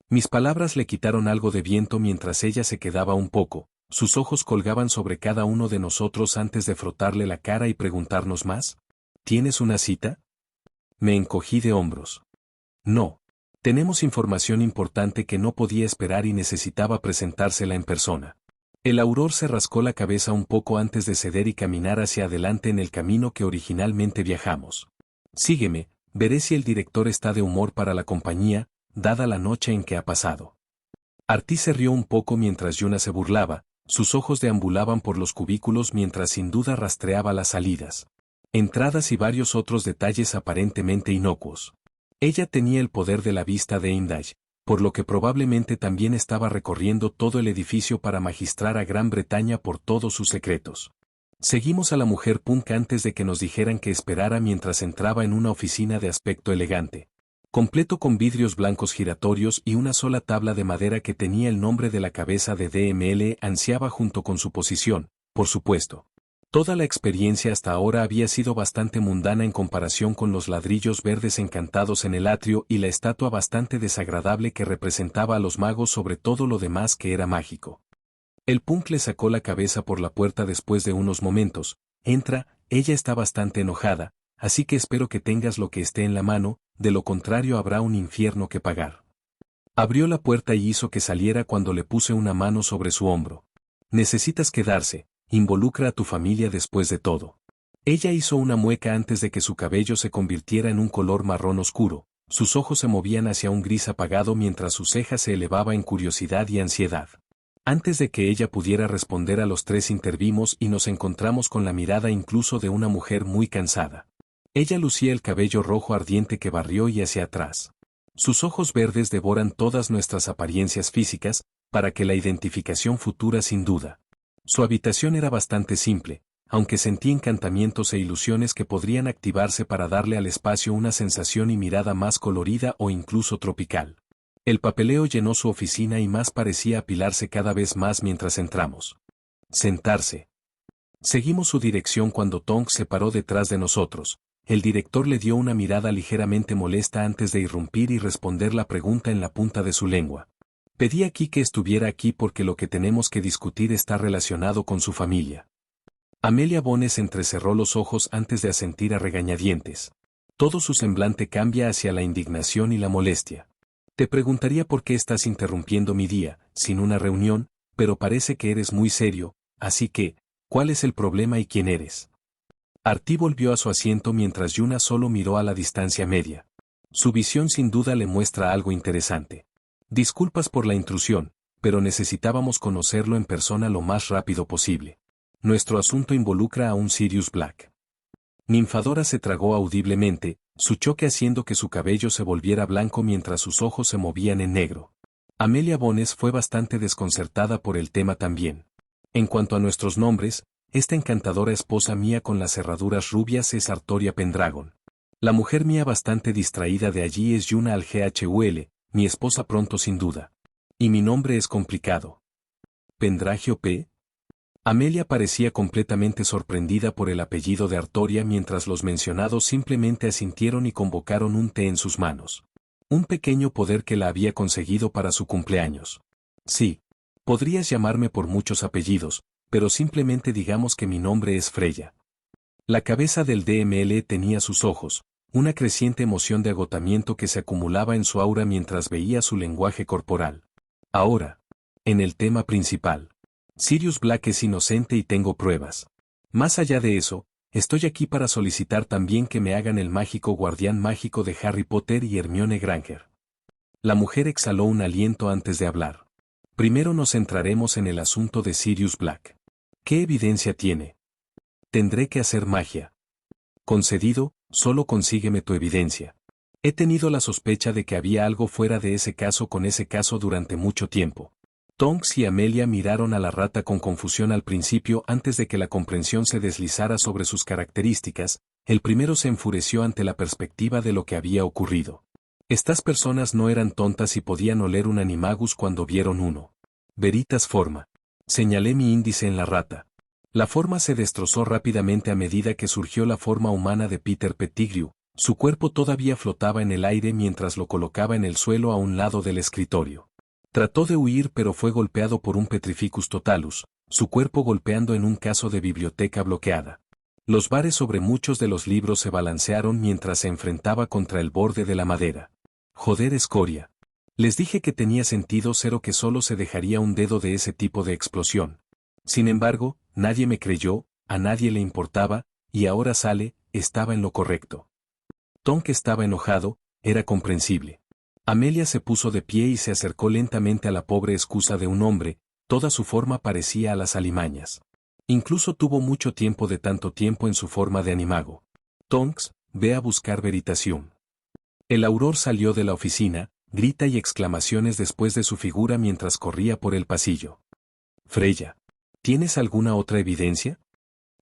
Mis palabras le quitaron algo de viento mientras ella se quedaba un poco. Sus ojos colgaban sobre cada uno de nosotros antes de frotarle la cara y preguntarnos más. ¿Tienes una cita? Me encogí de hombros. No. Tenemos información importante que no podía esperar y necesitaba presentársela en persona. El auror se rascó la cabeza un poco antes de ceder y caminar hacia adelante en el camino que originalmente viajamos. Sígueme, veré si el director está de humor para la compañía, dada la noche en que ha pasado. Artie se rió un poco mientras Yuna se burlaba, sus ojos deambulaban por los cubículos mientras sin duda rastreaba las salidas, entradas y varios otros detalles aparentemente inocuos. Ella tenía el poder de la vista de Imdaj, por lo que probablemente también estaba recorriendo todo el edificio para magistrar a Gran Bretaña por todos sus secretos. Seguimos a la mujer punk antes de que nos dijeran que esperara mientras entraba en una oficina de aspecto elegante, completo con vidrios blancos giratorios y una sola tabla de madera que tenía el nombre de la cabeza de DML ansiaba junto con su posición, por supuesto. Toda la experiencia hasta ahora había sido bastante mundana en comparación con los ladrillos verdes encantados en el atrio y la estatua bastante desagradable que representaba a los magos sobre todo lo demás que era mágico. El punk le sacó la cabeza por la puerta después de unos momentos. Entra, ella está bastante enojada, así que espero que tengas lo que esté en la mano, de lo contrario habrá un infierno que pagar. Abrió la puerta y hizo que saliera cuando le puse una mano sobre su hombro. Necesitas quedarse, involucra a tu familia después de todo. Ella hizo una mueca antes de que su cabello se convirtiera en un color marrón oscuro, sus ojos se movían hacia un gris apagado mientras su ceja se elevaba en curiosidad y ansiedad. Antes de que ella pudiera responder a los tres intervimos y nos encontramos con la mirada incluso de una mujer muy cansada. Ella lucía el cabello rojo ardiente que barrió y hacia atrás. Sus ojos verdes devoran todas nuestras apariencias físicas, para que la identificación futura sin duda. Su habitación era bastante simple, aunque sentí encantamientos e ilusiones que podrían activarse para darle al espacio una sensación y mirada más colorida o incluso tropical. El papeleo llenó su oficina y más parecía apilarse cada vez más mientras entramos. Sentarse. Seguimos su dirección cuando Tonks se paró detrás de nosotros. El director le dio una mirada ligeramente molesta antes de irrumpir y responder la pregunta en la punta de su lengua. Pedí aquí que estuviera aquí porque lo que tenemos que discutir está relacionado con su familia. Amelia Bones entrecerró los ojos antes de asentir a regañadientes. Todo su semblante cambia hacia la indignación y la molestia. Te preguntaría por qué estás interrumpiendo mi día, sin una reunión, pero parece que eres muy serio, así que, ¿cuál es el problema y quién eres? Artie volvió a su asiento mientras Yuna solo miró a la distancia media. Su visión sin duda le muestra algo interesante. Disculpas por la intrusión, pero necesitábamos conocerlo en persona lo más rápido posible. Nuestro asunto involucra a un Sirius Black. Ninfadora se tragó audiblemente, su choque haciendo que su cabello se volviera blanco mientras sus ojos se movían en negro. Amelia Bones fue bastante desconcertada por el tema también. En cuanto a nuestros nombres, esta encantadora esposa mía con las cerraduras rubias es Artoria Pendragon. La mujer mía bastante distraída de allí es Yuna Alghul, mi esposa pronto sin duda. Y mi nombre es complicado. ¿Pendragio P? Amelia parecía completamente sorprendida por el apellido de Artoria mientras los mencionados simplemente asintieron y convocaron un té en sus manos. Un pequeño poder que la había conseguido para su cumpleaños. Sí. Podrías llamarme por muchos apellidos, pero simplemente digamos que mi nombre es Freya. La cabeza del DML tenía sus ojos, una creciente emoción de agotamiento que se acumulaba en su aura mientras veía su lenguaje corporal. Ahora, en el tema principal. Sirius Black es inocente y tengo pruebas. Más allá de eso, estoy aquí para solicitar también que me hagan el mágico guardián mágico de Harry Potter y Hermione Granger. La mujer exhaló un aliento antes de hablar. Primero nos centraremos en el asunto de Sirius Black. ¿Qué evidencia tiene? Tendré que hacer magia. Concedido, solo consígueme tu evidencia. He tenido la sospecha de que había algo fuera de ese caso con ese caso durante mucho tiempo. Tonks y Amelia miraron a la rata con confusión al principio antes de que la comprensión se deslizara sobre sus características. El primero se enfureció ante la perspectiva de lo que había ocurrido. Estas personas no eran tontas y podían oler un animagus cuando vieron uno. Veritas forma. Señalé mi índice en la rata. La forma se destrozó rápidamente a medida que surgió la forma humana de Peter Pettigrew. Su cuerpo todavía flotaba en el aire mientras lo colocaba en el suelo a un lado del escritorio. Trató de huir pero fue golpeado por un Petrificus totalus, su cuerpo golpeando en un caso de biblioteca bloqueada. Los bares sobre muchos de los libros se balancearon mientras se enfrentaba contra el borde de la madera. Joder escoria. Les dije que tenía sentido cero que solo se dejaría un dedo de ese tipo de explosión. Sin embargo, nadie me creyó, a nadie le importaba, y ahora sale, estaba en lo correcto. Tonk estaba enojado, era comprensible. Amelia se puso de pie y se acercó lentamente a la pobre excusa de un hombre, toda su forma parecía a las alimañas. Incluso tuvo mucho tiempo de tanto tiempo en su forma de animago. Tonks, ve a buscar Veritasium. El auror salió de la oficina, grita y exclamaciones después de su figura mientras corría por el pasillo. Freya, ¿tienes alguna otra evidencia?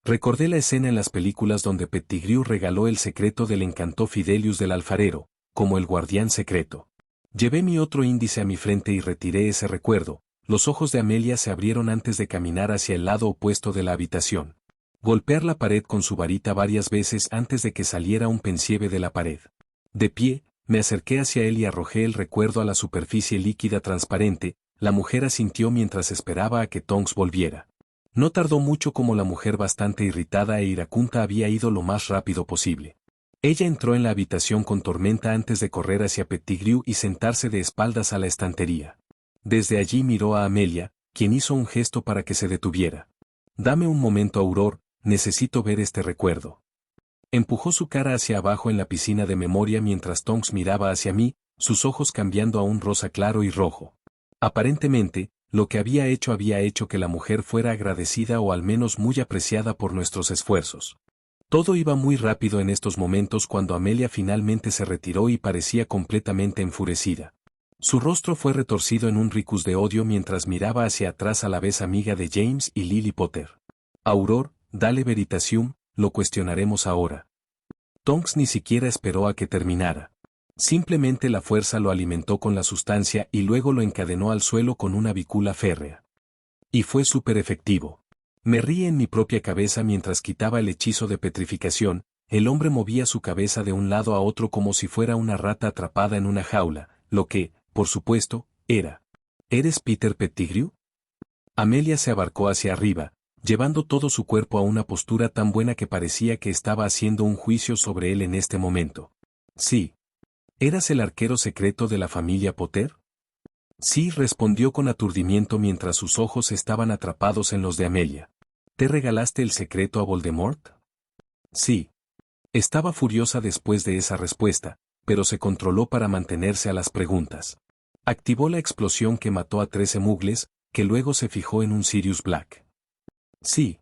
Recordé la escena en las películas donde Pettigrew regaló el secreto del encanto Fidelius del alfarero, como el guardián secreto. Llevé mi otro índice a mi frente y retiré ese recuerdo. Los ojos de Amelia se abrieron antes de caminar hacia el lado opuesto de la habitación. Golpear la pared con su varita varias veces antes de que saliera un pensieve de la pared. De pie, me acerqué hacia él y arrojé el recuerdo a la superficie líquida transparente. La mujer asintió mientras esperaba a que Tonks volviera. No tardó mucho como la mujer bastante irritada e iracunda había ido lo más rápido posible. Ella entró en la habitación con tormenta antes de correr hacia Pettigrew y sentarse de espaldas a la estantería. Desde allí miró a Amelia, quien hizo un gesto para que se detuviera. Dame un momento, Auror, necesito ver este recuerdo. Empujó su cara hacia abajo en la piscina de memoria mientras Tonks miraba hacia mí, sus ojos cambiando a un rosa claro y rojo. Aparentemente, lo que había hecho que la mujer fuera agradecida o al menos muy apreciada por nuestros esfuerzos. Todo iba muy rápido en estos momentos cuando Amelia finalmente se retiró y parecía completamente enfurecida. Su rostro fue retorcido en un rictus de odio mientras miraba hacia atrás a la vez amiga de James y Lily Potter. Auror, dale Veritasium, lo cuestionaremos ahora. Tonks ni siquiera esperó a que terminara. Simplemente la fuerza lo alimentó con la sustancia y luego lo encadenó al suelo con una bícula férrea. Y fue súper efectivo. Me rí en mi propia cabeza mientras quitaba el hechizo de petrificación. El hombre movía su cabeza de un lado a otro como si fuera una rata atrapada en una jaula, lo que, por supuesto, era. ¿Eres Peter Pettigrew? Amelia se abarcó hacia arriba, llevando todo su cuerpo a una postura tan buena que parecía que estaba haciendo un juicio sobre él en este momento. Sí. ¿Eras el arquero secreto de la familia Potter? Sí, respondió con aturdimiento mientras sus ojos estaban atrapados en los de Amelia. ¿Te regalaste el secreto a Voldemort? Sí. Estaba furiosa después de esa respuesta, pero se controló para mantenerse a las preguntas. Activó la explosión que mató a 13 mugles, que luego se fijó en un Sirius Black. Sí.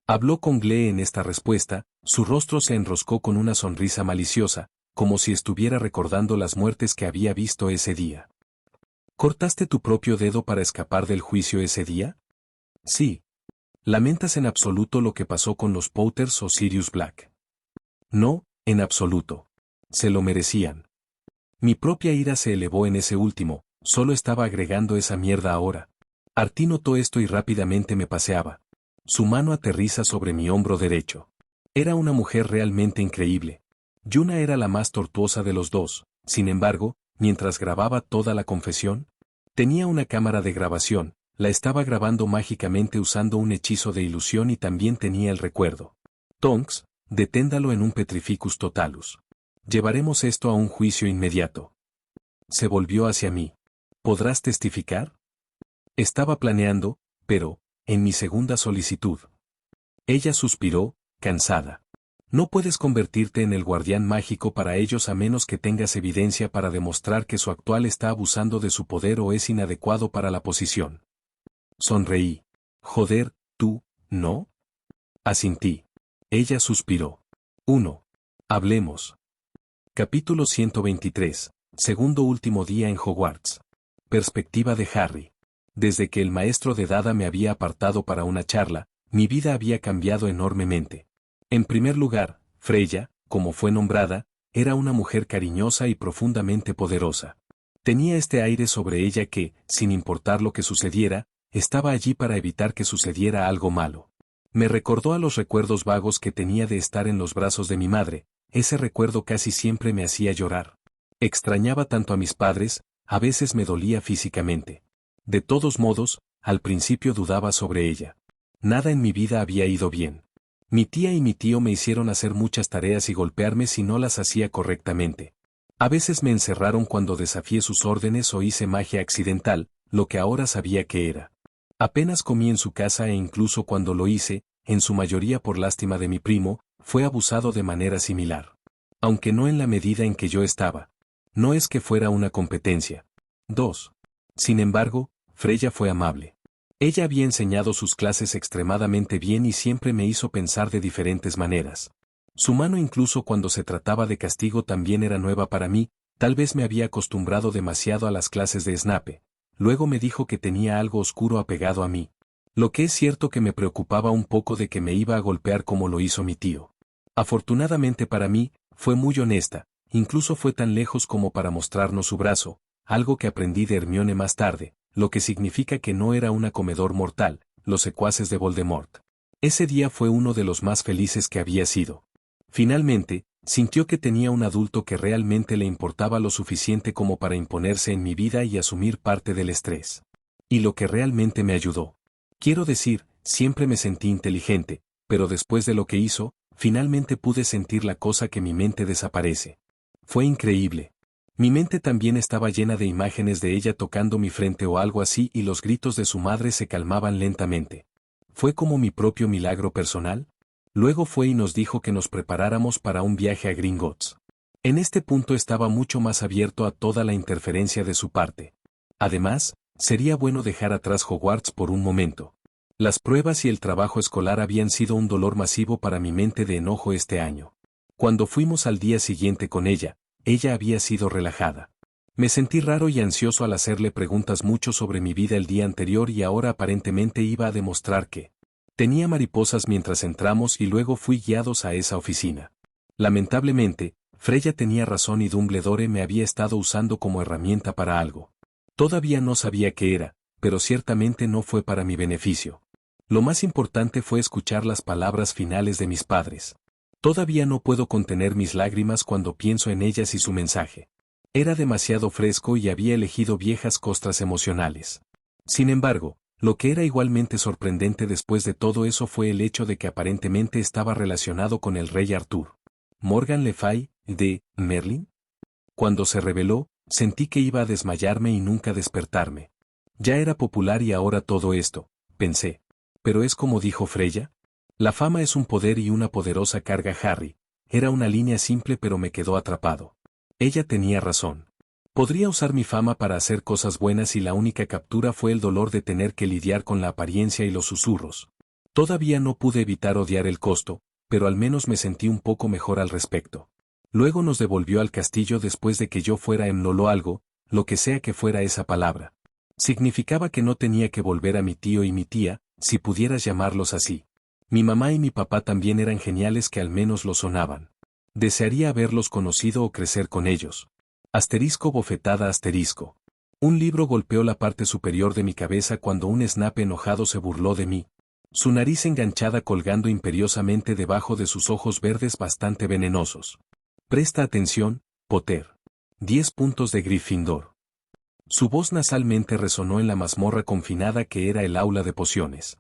Habló con Glee en esta respuesta, su rostro se enroscó con una sonrisa maliciosa, como si estuviera recordando las muertes que había visto ese día. ¿Cortaste tu propio dedo para escapar del juicio ese día? Sí. ¿Lamentas en absoluto lo que pasó con los Potters o Sirius Black? No, en absoluto. Se lo merecían. Mi propia ira se elevó en ese último, solo estaba agregando esa mierda ahora. Artie notó esto y rápidamente me paseaba. Su mano aterriza sobre mi hombro derecho. Era una mujer realmente increíble. Yuna era la más tortuosa de los dos, sin embargo, mientras grababa toda la confesión, tenía una cámara de grabación, la estaba grabando mágicamente usando un hechizo de ilusión y también tenía el recuerdo. Tonks, deténdalo en un Petrificus Totalus. Llevaremos esto a un juicio inmediato. Se volvió hacia mí. ¿Podrás testificar? Estaba planeando, pero, en mi segunda solicitud. Ella suspiró, cansada. No puedes convertirte en el guardián mágico para ellos a menos que tengas evidencia para demostrar que su actual está abusando de su poder o es inadecuado para la posición. Sonreí. Joder, ¿tú, no? Asintí. Ella suspiró. 1. Hablemos. Capítulo 123. Segundo último día en Hogwarts. Perspectiva de Harry. Desde que el maestro de Dada me había apartado para una charla, mi vida había cambiado enormemente. En primer lugar, Freya, como fue nombrada, era una mujer cariñosa y profundamente poderosa. Tenía este aire sobre ella que, sin importar lo que sucediera, estaba allí para evitar que sucediera algo malo. Me recordó a los recuerdos vagos que tenía de estar en los brazos de mi madre, ese recuerdo casi siempre me hacía llorar. Extrañaba tanto a mis padres, a veces me dolía físicamente. De todos modos, al principio dudaba sobre ella. Nada en mi vida había ido bien. Mi tía y mi tío me hicieron hacer muchas tareas y golpearme si no las hacía correctamente. A veces me encerraron cuando desafié sus órdenes o hice magia accidental, lo que ahora sabía que era. Apenas comí en su casa e incluso cuando lo hice, en su mayoría por lástima de mi primo, fue abusado de manera similar. Aunque no en la medida en que yo estaba. No es que fuera una competencia. 2. Sin embargo, Freya fue amable. Ella había enseñado sus clases extremadamente bien y siempre me hizo pensar de diferentes maneras. Su mano incluso cuando se trataba de castigo también era nueva para mí, tal vez me había acostumbrado demasiado a las clases de Snape. Luego me dijo que tenía algo oscuro apegado a mí. Lo que es cierto que me preocupaba un poco de que me iba a golpear como lo hizo mi tío. Afortunadamente para mí, fue muy honesta, incluso fue tan lejos como para mostrarnos su brazo, algo que aprendí de Hermione más tarde, lo que significa que no era una comedor mortal, los secuaces de Voldemort. Ese día fue uno de los más felices que había sido. Finalmente, sintió que tenía un adulto que realmente le importaba lo suficiente como para imponerse en mi vida y asumir parte del estrés. Y lo que realmente me ayudó. Quiero decir, siempre me sentí inteligente, pero después de lo que hizo, finalmente pude sentir la cosa que mi mente desaparece. Fue increíble. Mi mente también estaba llena de imágenes de ella tocando mi frente o algo así y los gritos de su madre se calmaban lentamente. Fue como mi propio milagro personal. Luego fue y nos dijo que nos preparáramos para un viaje a Gringotts. En este punto estaba mucho más abierto a toda la interferencia de su parte. Además, sería bueno dejar atrás Hogwarts por un momento. Las pruebas y el trabajo escolar habían sido un dolor masivo para mi mente de enojo este año. Cuando fuimos al día siguiente con ella había sido relajada. Me sentí raro y ansioso al hacerle preguntas mucho sobre mi vida el día anterior y ahora aparentemente iba a demostrar que tenía mariposas mientras entramos y luego fui guiados a esa oficina. Lamentablemente, Freya tenía razón y Dumbledore me había estado usando como herramienta para algo. Todavía no sabía qué era, pero ciertamente no fue para mi beneficio. Lo más importante fue escuchar las palabras finales de mis padres. Todavía no puedo contener mis lágrimas cuando pienso en ellas y su mensaje. Era demasiado fresco y había elegido viejas costras emocionales. Sin embargo, Lo que era igualmente sorprendente después de todo eso fue el hecho de que aparentemente estaba relacionado con el rey Arthur. Morgan Le Fay, de Merlin. Cuando se reveló, sentí que iba a desmayarme y nunca despertarme. Ya era popular y ahora todo esto, pensé. Pero es como dijo Freya. La fama es un poder y una poderosa carga, Harry. Era una línea simple pero me quedó atrapado. Ella tenía razón. Podría usar mi fama para hacer cosas buenas y la única captura fue el dolor de tener que lidiar con la apariencia y los susurros. Todavía no pude evitar odiar el costo, pero al menos me sentí un poco mejor al respecto. Luego nos devolvió al castillo después de que yo fuera Emnolo algo, lo que sea que fuera esa palabra. Significaba que no tenía que volver a mi tío y mi tía, si pudieras llamarlos así. Mi mamá y mi papá también eran geniales, que al menos lo sonaban. Desearía haberlos conocido o crecer con ellos. Asterisco bofetada asterisco. Un libro golpeó la parte superior de mi cabeza cuando un Snape enojado se burló de mí. Su nariz enganchada colgando imperiosamente debajo de sus ojos verdes bastante venenosos. Presta atención, Potter. 10 puntos de Gryffindor. Su voz nasalmente resonó en la mazmorra confinada que era el aula de pociones.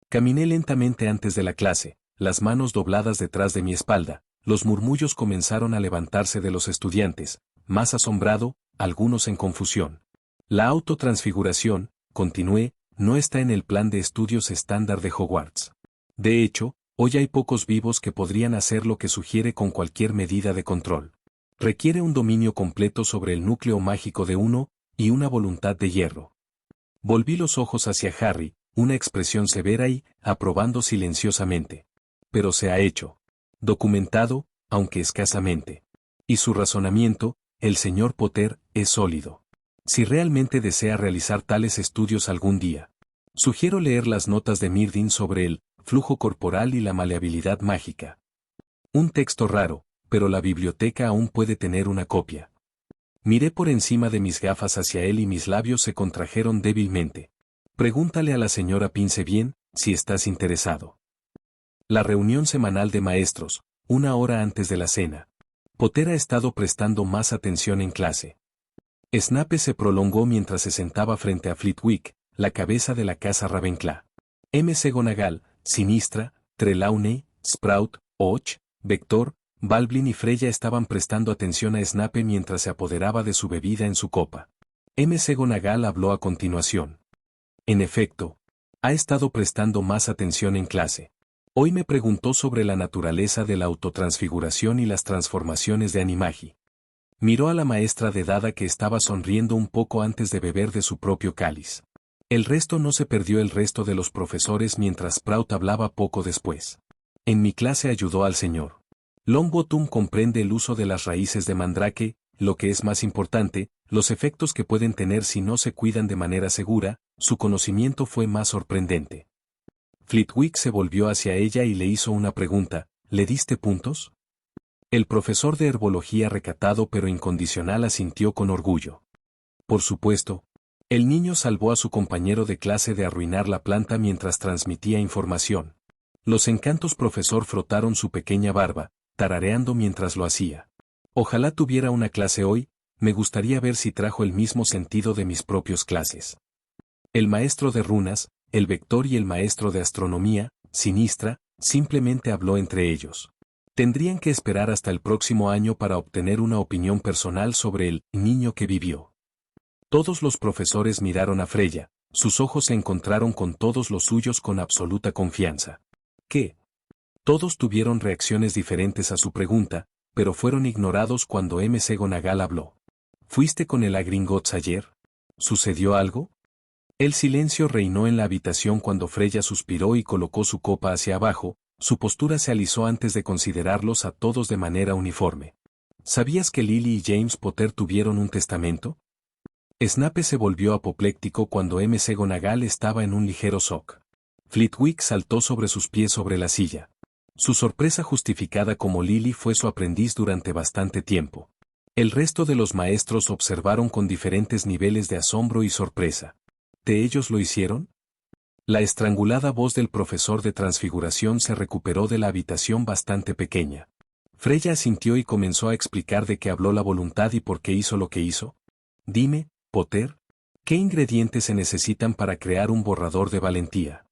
Caminé lentamente antes de la clase, las manos dobladas detrás de mi espalda. Los murmullos comenzaron a levantarse de los estudiantes, más asombrado, algunos en confusión. La autotransfiguración, continué, no está en el plan de estudios estándar de Hogwarts. De hecho, hoy hay pocos vivos que podrían hacer lo que sugiere con cualquier medida de control. Requiere un dominio completo sobre el núcleo mágico de uno, y una voluntad de hierro. Volví los ojos hacia Harry, una expresión severa y, aprobando silenciosamente. Pero se ha hecho. Documentado, aunque escasamente. Y su razonamiento, el señor Potter, es sólido. Si realmente desea realizar tales estudios algún día, sugiero leer las notas de Mirdin sobre el flujo corporal y la maleabilidad mágica. Un texto raro, pero la biblioteca aún puede tener una copia. Miré por encima de mis gafas hacia él y mis labios se contrajeron débilmente. Pregúntale a la señora Pince bien, si estás interesado. La reunión semanal de maestros, 1 hora antes de la cena. Potter ha estado prestando más atención en clase. Snape se prolongó mientras se sentaba frente a Flitwick, la cabeza de la casa Ravenclaw. McGonagall, Sinistra, Trelawney, Sprout, Och, Vector, Balblin y Freya estaban prestando atención a Snape mientras se apoderaba de su bebida en su copa. McGonagall habló a continuación. En efecto, ha estado prestando más atención en clase. Hoy me preguntó sobre la naturaleza de la autotransfiguración y las transformaciones de Animagi. Miró a la maestra de Dada que estaba sonriendo un poco antes de beber de su propio cáliz. El resto no se perdió el resto de los profesores mientras Sprout hablaba poco después. En mi clase ayudó al señor Longbottom comprende el uso de las raíces de mandrake, lo que es más importante, los efectos que pueden tener si no se cuidan de manera segura. Su conocimiento fue más sorprendente. Flitwick se volvió hacia ella y le hizo una pregunta, ¿le diste puntos? El profesor de herbología recatado pero incondicional asintió con orgullo. Por supuesto. El niño salvó a su compañero de clase de arruinar la planta mientras transmitía información. Los encantos profesor frotaron su pequeña barba, tarareando mientras lo hacía. Ojalá tuviera una clase hoy, me gustaría ver si trajo el mismo sentido de mis propias clases. El maestro de runas, el vector y el maestro de astronomía, Sinistra, simplemente habló entre ellos. Tendrían que esperar hasta el próximo año para obtener una opinión personal sobre el niño que vivió. Todos los profesores miraron a Freya, sus ojos se encontraron con todos los suyos con absoluta confianza. ¿Qué? Todos tuvieron reacciones diferentes a su pregunta, pero fueron ignorados cuando McGonagall habló. ¿Fuiste con el a Gringotts ayer? ¿Sucedió algo? El silencio reinó en la habitación cuando Freya suspiró y colocó su copa hacia abajo, su postura se alisó antes de considerarlos a todos de manera uniforme. ¿Sabías que Lily y James Potter tuvieron un testamento? Snape se volvió apopléctico cuando McGonagall estaba en un ligero shock. Flitwick saltó sobre sus pies sobre la silla. Su sorpresa justificada como Lily fue su aprendiz durante bastante tiempo. El resto de los maestros observaron con diferentes niveles de asombro y sorpresa. ¿De ellos lo hicieron? La estrangulada voz del profesor de transfiguración se recuperó de la habitación bastante pequeña. Freya asintió y comenzó a explicar de qué habló la voluntad y por qué hizo lo que hizo. Dime, Potter. ¿Qué ingredientes se necesitan para crear un borrador de valentía?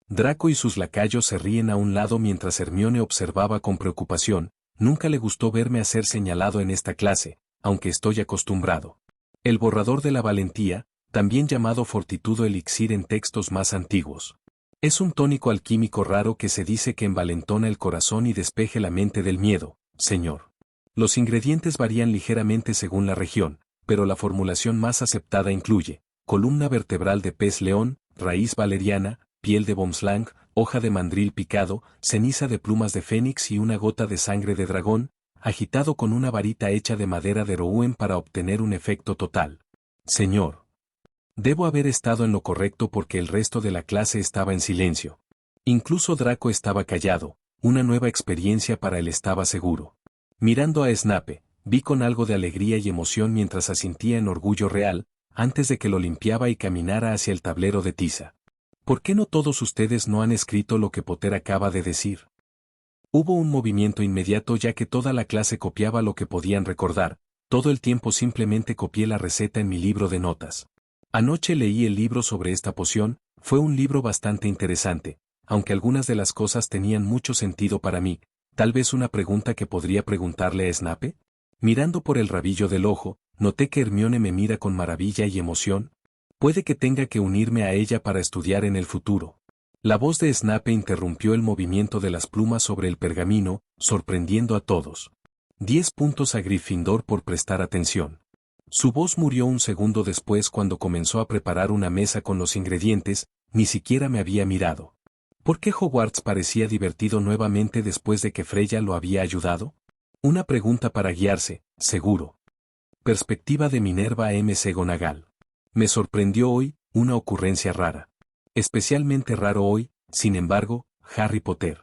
Draco y sus lacayos se ríen a un lado mientras Hermione observaba con preocupación. Nunca le gustó verme a ser señalado en esta clase, aunque estoy acostumbrado. El borrador de la valentía, también llamado fortitudo elixir en textos más antiguos. Es un tónico alquímico raro que se dice que envalentona el corazón y despeje la mente del miedo, señor. Los ingredientes varían ligeramente según la región, pero la formulación más aceptada incluye columna vertebral de pez león, raíz valeriana, piel de bomslang, hoja de mandril picado, ceniza de plumas de fénix y una gota de sangre de dragón, agitado con una varita hecha de madera de rouen para obtener un efecto total. Señor. Debo haber estado en lo correcto porque el resto de la clase estaba en silencio. Incluso Draco estaba callado, una nueva experiencia para él estaba seguro. Mirando a Snape, vi con algo de alegría y emoción mientras asintía en orgullo real, antes de que lo limpiaba y caminara hacia el tablero de tiza. ¿Por qué no todos ustedes no han escrito lo que Potter acaba de decir? Hubo un movimiento inmediato ya que toda la clase copiaba lo que podían recordar, todo el tiempo simplemente copié la receta en mi libro de notas. Anoche leí el libro sobre esta poción, fue un libro bastante interesante, aunque algunas de las cosas tenían mucho sentido para mí, tal vez una pregunta que podría preguntarle a Snape. Mirando por el rabillo del ojo, noté que Hermione me mira con maravilla y emoción. Puede que tenga que unirme a ella para estudiar en el futuro. La voz de Snape interrumpió el movimiento de las plumas sobre el pergamino, sorprendiendo a todos. 10 puntos a Gryffindor por prestar atención. Su voz murió un segundo después cuando comenzó a preparar una mesa con los ingredientes, ni siquiera me había mirado. ¿Por qué Hogwarts parecía divertido nuevamente después de que Freya lo había ayudado? Una pregunta para guiarse, seguro. Perspectiva de Minerva McGonagall. Me sorprendió hoy, una ocurrencia rara. Especialmente raro hoy, sin embargo, Harry Potter.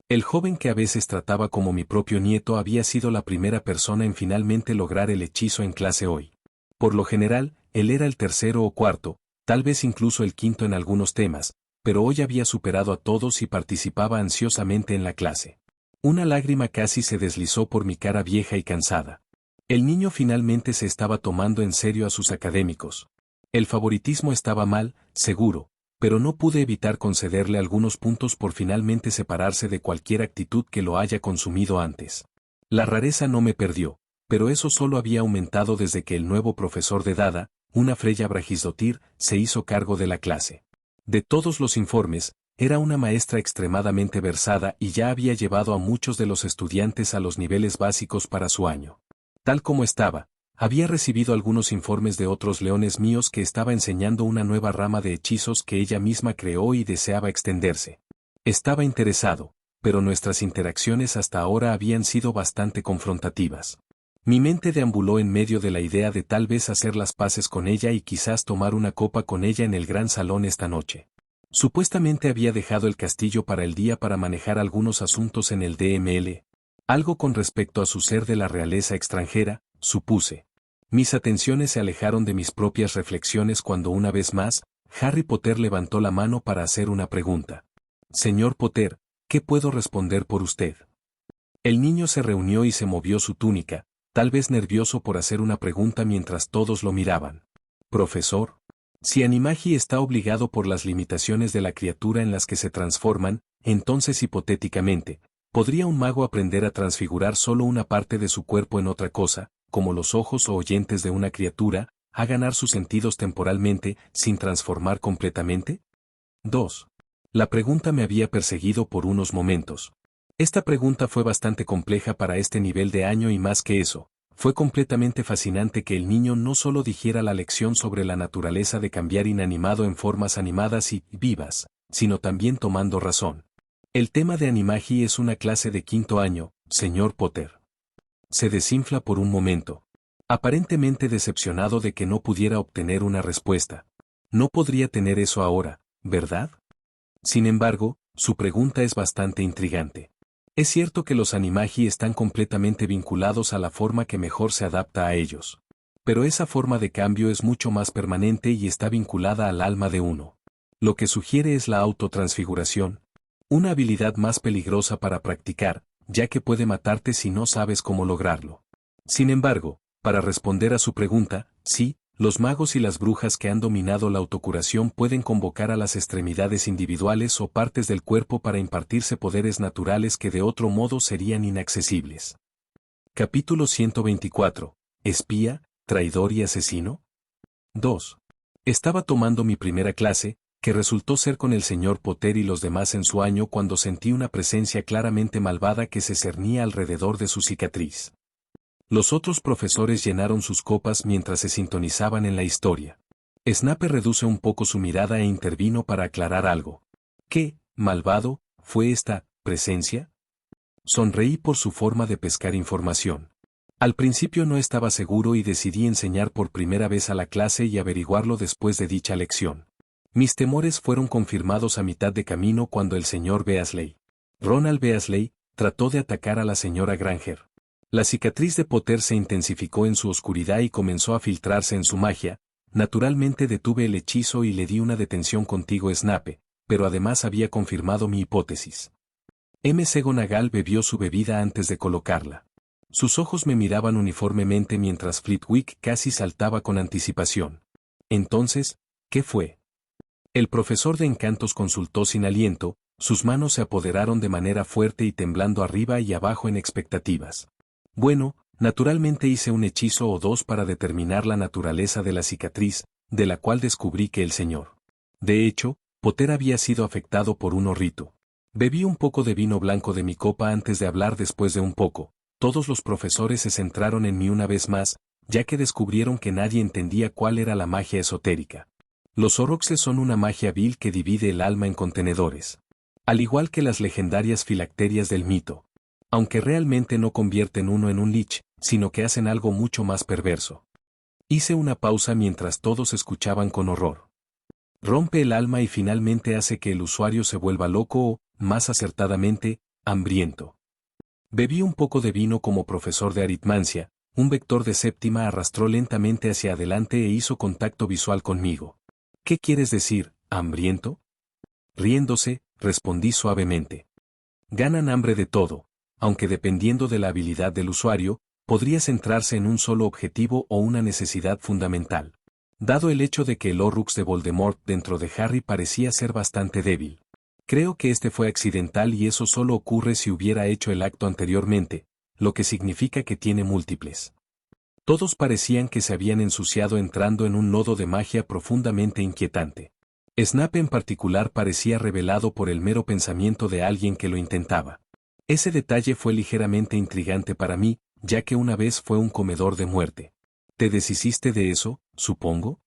El joven que a veces trataba como mi propio nieto había sido la primera persona en finalmente lograr el hechizo en clase hoy. Por lo general, él era el tercero o cuarto, tal vez incluso el quinto en algunos temas, pero hoy había superado a todos y participaba ansiosamente en la clase. Una lágrima casi se deslizó por mi cara vieja y cansada. El niño finalmente se estaba tomando en serio a sus académicos. El favoritismo estaba mal, seguro, pero no pude evitar concederle algunos puntos por finalmente separarse de cualquier actitud que lo haya consumido antes. La rareza no me perdió, pero eso solo había aumentado desde que el nuevo profesor de Dada, una Freya Bragisdotir, se hizo cargo de la clase. De todos los informes, era una maestra extremadamente versada y ya había llevado a muchos de los estudiantes a los niveles básicos para su año. Tal como estaba, había recibido algunos informes de otros leones míos que estaba enseñando una nueva rama de hechizos que ella misma creó y deseaba extenderse. Estaba interesado, pero nuestras interacciones hasta ahora habían sido bastante confrontativas. Mi mente deambuló en medio de la idea de tal vez hacer las paces con ella y quizás tomar una copa con ella en el gran salón esta noche. Supuestamente había dejado el castillo para el día para manejar algunos asuntos en el DML. Algo con respecto a su ser de la realeza extranjera, supuse. Mis atenciones se alejaron de mis propias reflexiones cuando una vez más, Harry Potter levantó la mano para hacer una pregunta. Señor Potter, ¿qué puedo responder por usted? El niño se reunió y se movió su túnica, tal vez nervioso por hacer una pregunta mientras todos lo miraban. Profesor, si Animagi está obligado por las limitaciones de la criatura en las que se transforman, entonces hipotéticamente, ¿podría un mago aprender a transfigurar solo una parte de su cuerpo en otra cosa, como los ojos o oyentes de una criatura, a ganar sus sentidos temporalmente, sin transformar completamente? 2. La pregunta me había perseguido por unos momentos. Esta pregunta fue bastante compleja para este nivel de año y más que eso, fue completamente fascinante que el niño no solo dijera la lección sobre la naturaleza de cambiar inanimado en formas animadas y vivas, sino también tomando razón. El tema de Animagi es una clase de quinto año, señor Potter. Se desinfla por un momento. Aparentemente decepcionado de que no pudiera obtener una respuesta. No podría tener eso ahora, ¿verdad? Sin embargo, su pregunta es bastante intrigante. Es cierto que los Animagi están completamente vinculados a la forma que mejor se adapta a ellos. Pero esa forma de cambio es mucho más permanente y está vinculada al alma de uno. Lo que sugiere es la autotransfiguración. Una habilidad más peligrosa para practicar, ya que puede matarte si no sabes cómo lograrlo. Sin embargo, para responder a su pregunta, sí, Los magos y las brujas que han dominado la autocuración pueden convocar a las extremidades individuales o partes del cuerpo para impartirse poderes naturales que de otro modo serían inaccesibles. Capítulo 124. Espía, traidor y asesino. 2. Estaba tomando mi primera clase, que resultó ser con el señor Potter y los demás en su año cuando sentí una presencia claramente malvada que se cernía alrededor de su cicatriz. Los otros profesores llenaron sus copas mientras se sintonizaban en la historia. Snape reduce un poco su mirada e intervino para aclarar algo. ¿Qué, malvado, fue esta presencia? Sonreí por su forma de pescar información. Al principio no estaba seguro y decidí enseñar por primera vez a la clase y averiguarlo después de dicha lección. Mis temores fueron confirmados a mitad de camino cuando el señor Weasley, Ronald Weasley, trató de atacar a la señora Granger. La cicatriz de Potter se intensificó en su oscuridad y comenzó a filtrarse en su magia. Naturalmente detuve el hechizo y le di una detención contigo, Snape, pero además había confirmado mi hipótesis. McGonagall bebió su bebida antes de colocarla. Sus ojos me miraban uniformemente mientras Flitwick casi saltaba con anticipación. Entonces, ¿qué fue? El profesor de encantos consultó sin aliento, sus manos se apoderaron de manera fuerte y temblando arriba y abajo en expectativas. Bueno, naturalmente hice un hechizo o dos para determinar la naturaleza de la cicatriz, de la cual descubrí que el señor. De hecho, Potter había sido afectado por un horrito. Bebí un poco de vino blanco de mi copa antes de hablar. Después de un poco, todos los profesores se centraron en mí una vez más, ya que descubrieron que nadie entendía cuál era la magia esotérica. Los Horcruxes son una magia vil que divide el alma en contenedores. Al igual que las legendarias filacterias del mito. Aunque realmente no convierten uno en un lich, sino que hacen algo mucho más perverso. Hice una pausa mientras todos escuchaban con horror. Rompe el alma y finalmente hace que el usuario se vuelva loco o, más acertadamente, hambriento. Bebí un poco de vino como profesor de aritmancia, un vector de séptima arrastró lentamente hacia adelante e hizo contacto visual conmigo. ¿Qué quieres decir, hambriento? Riéndose, respondí suavemente. Ganan hambre de todo, aunque dependiendo de la habilidad del usuario, podría centrarse en un solo objetivo o una necesidad fundamental. Dado el hecho de que el Horcrux de Voldemort dentro de Harry parecía ser bastante débil. Creo que este fue accidental y eso solo ocurre si hubiera hecho el acto anteriormente, lo que significa que tiene múltiples. Todos parecían que se habían ensuciado entrando en un lodo de magia profundamente inquietante. Snape en particular parecía revelado por el mero pensamiento de alguien que lo intentaba. Ese detalle fue ligeramente intrigante para mí, ya que una vez fue un comedor de muerte. ¿Te deshiciste de eso, supongo?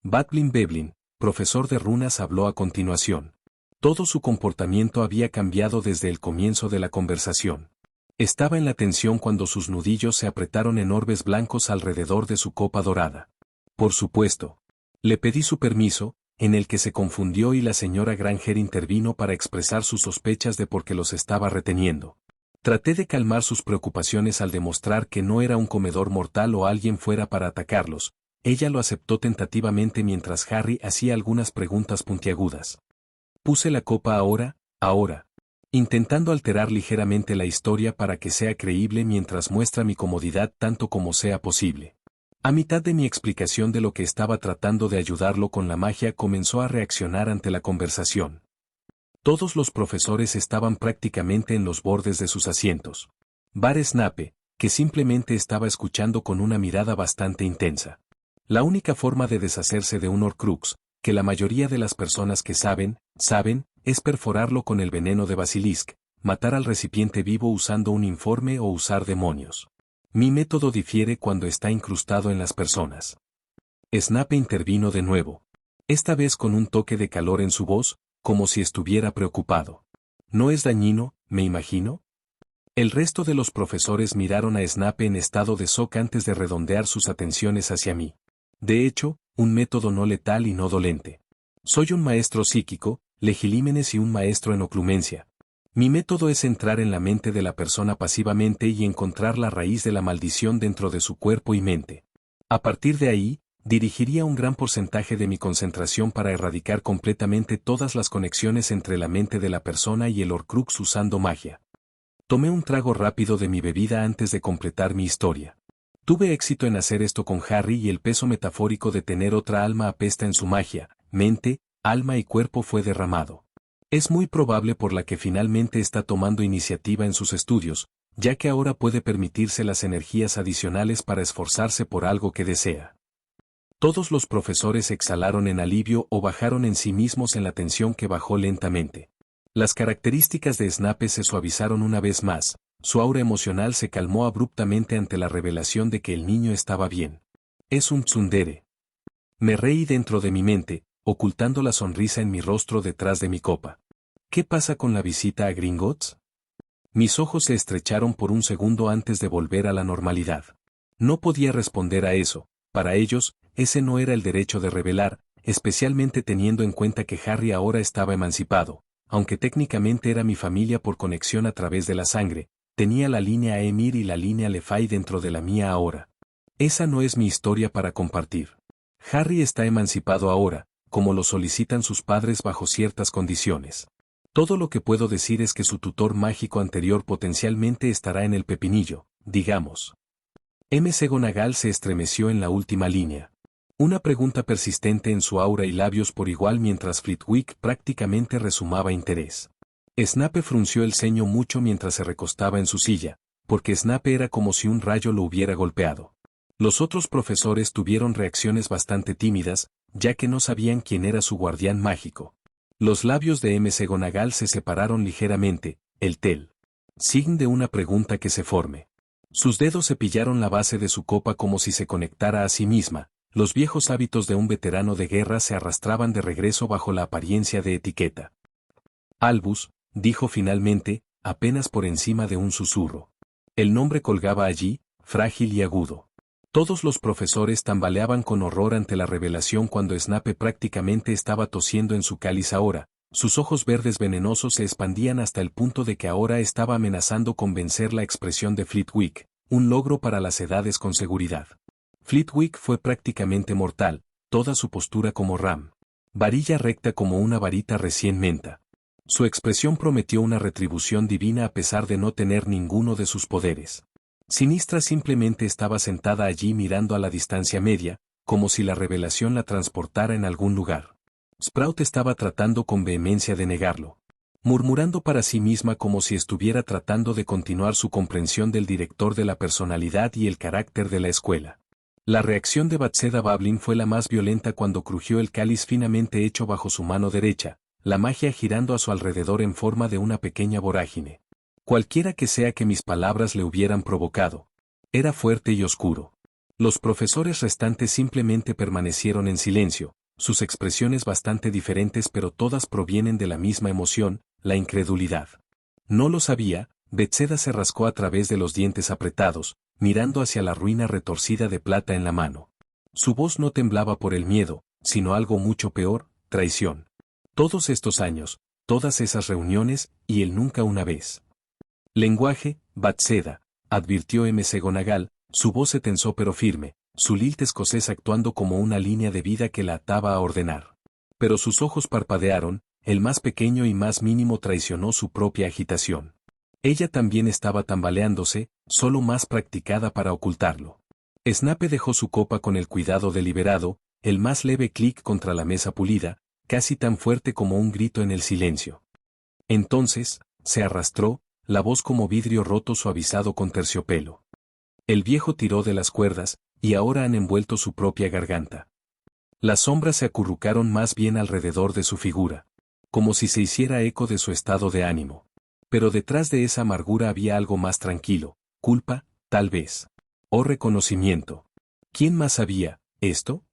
Badblin Beblin, profesor de runas, habló a continuación. Todo su comportamiento había cambiado desde el comienzo de la conversación. Estaba en la tensión cuando sus nudillos se apretaron en orbes blancos alrededor de su copa dorada. Por supuesto. Le pedí su permiso, en el que se confundió y la señora Granger intervino para expresar sus sospechas de por qué los estaba reteniendo. Traté de calmar sus preocupaciones al demostrar que no era un comedor mortal o alguien fuera para atacarlos. Ella lo aceptó tentativamente mientras Harry hacía algunas preguntas puntiagudas. Puse la copa ahora, intentando alterar ligeramente la historia para que sea creíble mientras muestra mi comodidad tanto como sea posible. A mitad de mi explicación de lo que estaba tratando de ayudarlo con la magia comenzó a reaccionar ante la conversación. Todos los profesores estaban prácticamente en los bordes de sus asientos. Bar Snape, que simplemente estaba escuchando con una mirada bastante intensa. La única forma de deshacerse de un Horcrux, que la mayoría de las personas que saben, es perforarlo con el veneno de Basilisk, matar al recipiente vivo usando un informe o usar demonios. Mi método difiere cuando está incrustado en las personas. Snape intervino de nuevo. Esta vez con un toque de calor en su voz, como si estuviera preocupado. ¿No es dañino, me imagino? El resto de los profesores miraron a Snape en estado de shock antes de redondear sus atenciones hacia mí. De hecho, un método no letal y no dolente. Soy un maestro psíquico, legilímenes y un maestro en oclumencia. Mi método es entrar en la mente de la persona pasivamente y encontrar la raíz de la maldición dentro de su cuerpo y mente. A partir de ahí, dirigiría un gran porcentaje de mi concentración para erradicar completamente todas las conexiones entre la mente de la persona y el Horcrux usando magia. Tomé un trago rápido de mi bebida antes de completar mi historia. Tuve éxito en hacer esto con Harry y el peso metafórico de tener otra alma apesta en su magia, mente, alma y cuerpo fue derramado. Es muy probable por la que finalmente está tomando iniciativa en sus estudios, ya que ahora puede permitirse las energías adicionales para esforzarse por algo que desea. Todos los profesores exhalaron en alivio o bajaron en sí mismos en la tensión que bajó lentamente. Las características de Snape se suavizaron una vez más, su aura emocional se calmó abruptamente ante la revelación de que el niño estaba bien. Es un tsundere. Me reí dentro de mi mente, ocultando la sonrisa en mi rostro detrás de mi copa. ¿Qué pasa con la visita a Gringotts? Mis ojos se estrecharon por un segundo antes de volver a la normalidad. No podía responder a eso, para ellos, ese no era el derecho de revelar, especialmente teniendo en cuenta que Harry ahora estaba emancipado, aunque técnicamente era mi familia por conexión a través de la sangre, tenía la línea Emir y la línea Lefay dentro de la mía ahora. Esa no es mi historia para compartir. Harry está emancipado ahora, como lo solicitan sus padres bajo ciertas condiciones. Todo lo que puedo decir es que su tutor mágico anterior potencialmente estará en el pepinillo, digamos. McGonagall se estremeció en la última línea. Una pregunta persistente en su aura y labios por igual mientras Flitwick prácticamente resumaba interés. Snape frunció el ceño mucho mientras se recostaba en su silla, porque Snape era como si un rayo lo hubiera golpeado. Los otros profesores tuvieron reacciones bastante tímidas, ya que no sabían quién era su guardián mágico. Los labios de McGonagall se separaron ligeramente, el tel. Sign de una pregunta que se forme. Sus dedos cepillaron la base de su copa como si se conectara a sí misma, los viejos hábitos de un veterano de guerra se arrastraban de regreso bajo la apariencia de etiqueta. Albus, dijo finalmente, apenas por encima de un susurro. El nombre colgaba allí, frágil y agudo. Todos los profesores tambaleaban con horror ante la revelación cuando Snape prácticamente estaba tosiendo en su cáliz ahora, sus ojos verdes venenosos se expandían hasta el punto de que ahora estaba amenazando con vencer la expresión de Flitwick, un logro para las edades con seguridad. Flitwick fue prácticamente mortal, toda su postura como Ram. Varilla recta como una varita recién menta. Su expresión prometió una retribución divina a pesar de no tener ninguno de sus poderes. Sinistra simplemente estaba sentada allí mirando a la distancia media, como si la revelación la transportara en algún lugar. Sprout estaba tratando con vehemencia de negarlo. Murmurando para sí misma como si estuviera tratando de continuar su comprensión del director de la personalidad y el carácter de la escuela. La reacción de Bathseda Bablin fue la más violenta cuando crujió el cáliz finamente hecho bajo su mano derecha, la magia girando a su alrededor en forma de una pequeña vorágine. Cualquiera que sea que mis palabras le hubieran provocado. Era fuerte y oscuro. Los profesores restantes simplemente permanecieron en silencio, sus expresiones bastante diferentes pero todas provienen de la misma emoción, la incredulidad. No lo sabía, Bathseda se rascó a través de los dientes apretados, mirando hacia la ruina retorcida de plata en la mano. Su voz no temblaba por el miedo, sino algo mucho peor, traición. Todos estos años, todas esas reuniones, y él nunca una vez. Lenguaje, Bathseda, advirtió McGonagall, su voz se tensó pero firme, su lilt escocés actuando como una línea de vida que la ataba a ordenar. Pero sus ojos parpadearon, el más pequeño y más mínimo traicionó su propia agitación. Ella también estaba tambaleándose, solo más practicada para ocultarlo. Snape dejó su copa con el cuidado deliberado, el más leve clic contra la mesa pulida, casi tan fuerte como un grito en el silencio. Entonces, se arrastró, la voz como vidrio roto suavizado con terciopelo. El viejo tiró de las cuerdas, y ahora han envuelto su propia garganta. Las sombras se acurrucaron más bien alrededor de su figura, como si se hiciera eco de su estado de ánimo. Pero detrás de esa amargura había algo más tranquilo, culpa, tal vez. O reconocimiento. ¿Quién más sabía esto?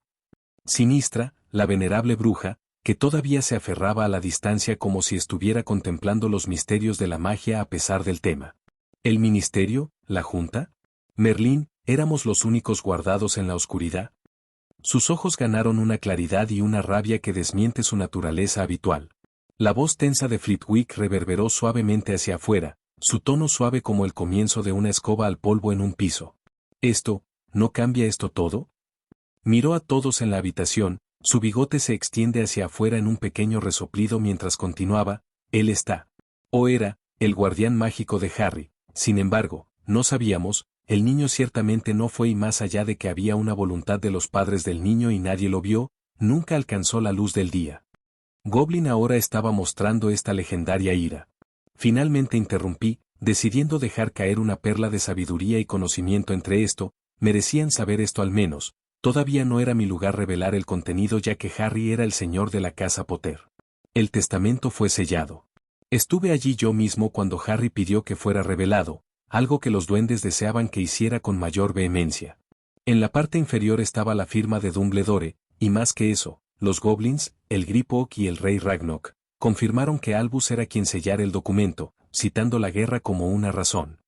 Sinistra, la venerable bruja, que todavía se aferraba a la distancia como si estuviera contemplando los misterios de la magia a pesar del tema. ¿El ministerio, la junta? Merlín, ¿éramos los únicos guardados en la oscuridad? Sus ojos ganaron una claridad y una rabia que desmiente su naturaleza habitual. La voz tensa de Flitwick reverberó suavemente hacia afuera, su tono suave como el comienzo de una escoba al polvo en un piso. ¿Esto, no cambia esto todo? Miró a todos en la habitación, su bigote se extiende hacia afuera en un pequeño resoplido mientras continuaba, él está. O era, el guardián mágico de Harry, sin embargo, no sabíamos, el niño ciertamente no fue y más allá de que había una voluntad de los padres del niño y nadie lo vio, nunca alcanzó la luz del día. Goblin ahora estaba mostrando esta legendaria ira. Finalmente interrumpí, decidiendo dejar caer una perla de sabiduría y conocimiento entre esto, merecían saber esto al menos, todavía no era mi lugar revelar el contenido ya que Harry era el señor de la casa Potter. El testamento fue sellado. Estuve allí yo mismo cuando Harry pidió que fuera revelado, algo que los duendes deseaban que hiciera con mayor vehemencia. En la parte inferior estaba la firma de Dumbledore, y más que eso, los goblins, el Griphook y el rey Ragnok, confirmaron que Albus era quien sellara el documento, citando la guerra como una razón.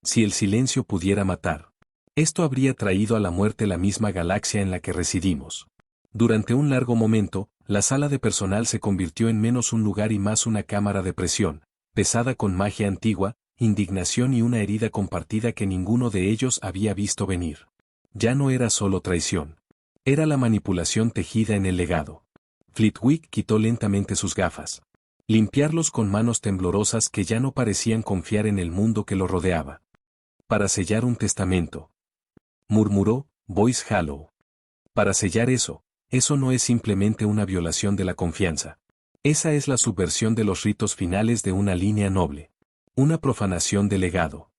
Si el silencio pudiera matar. Esto habría traído a la muerte la misma galaxia en la que residimos. Durante un largo momento, la sala de personal se convirtió en menos un lugar y más una cámara de presión, pesada con magia antigua, indignación y una herida compartida que ninguno de ellos había visto venir. Ya no era solo traición. Era la manipulación tejida en el legado. Flitwick quitó lentamente sus gafas. Limpiarlos con manos temblorosas que ya no parecían confiar en el mundo que lo rodeaba. Para sellar un testamento. Murmuró, Voice Hollow. Para sellar eso no es simplemente una violación de la confianza. Esa es la subversión de los ritos finales de una línea noble. Una profanación del legado.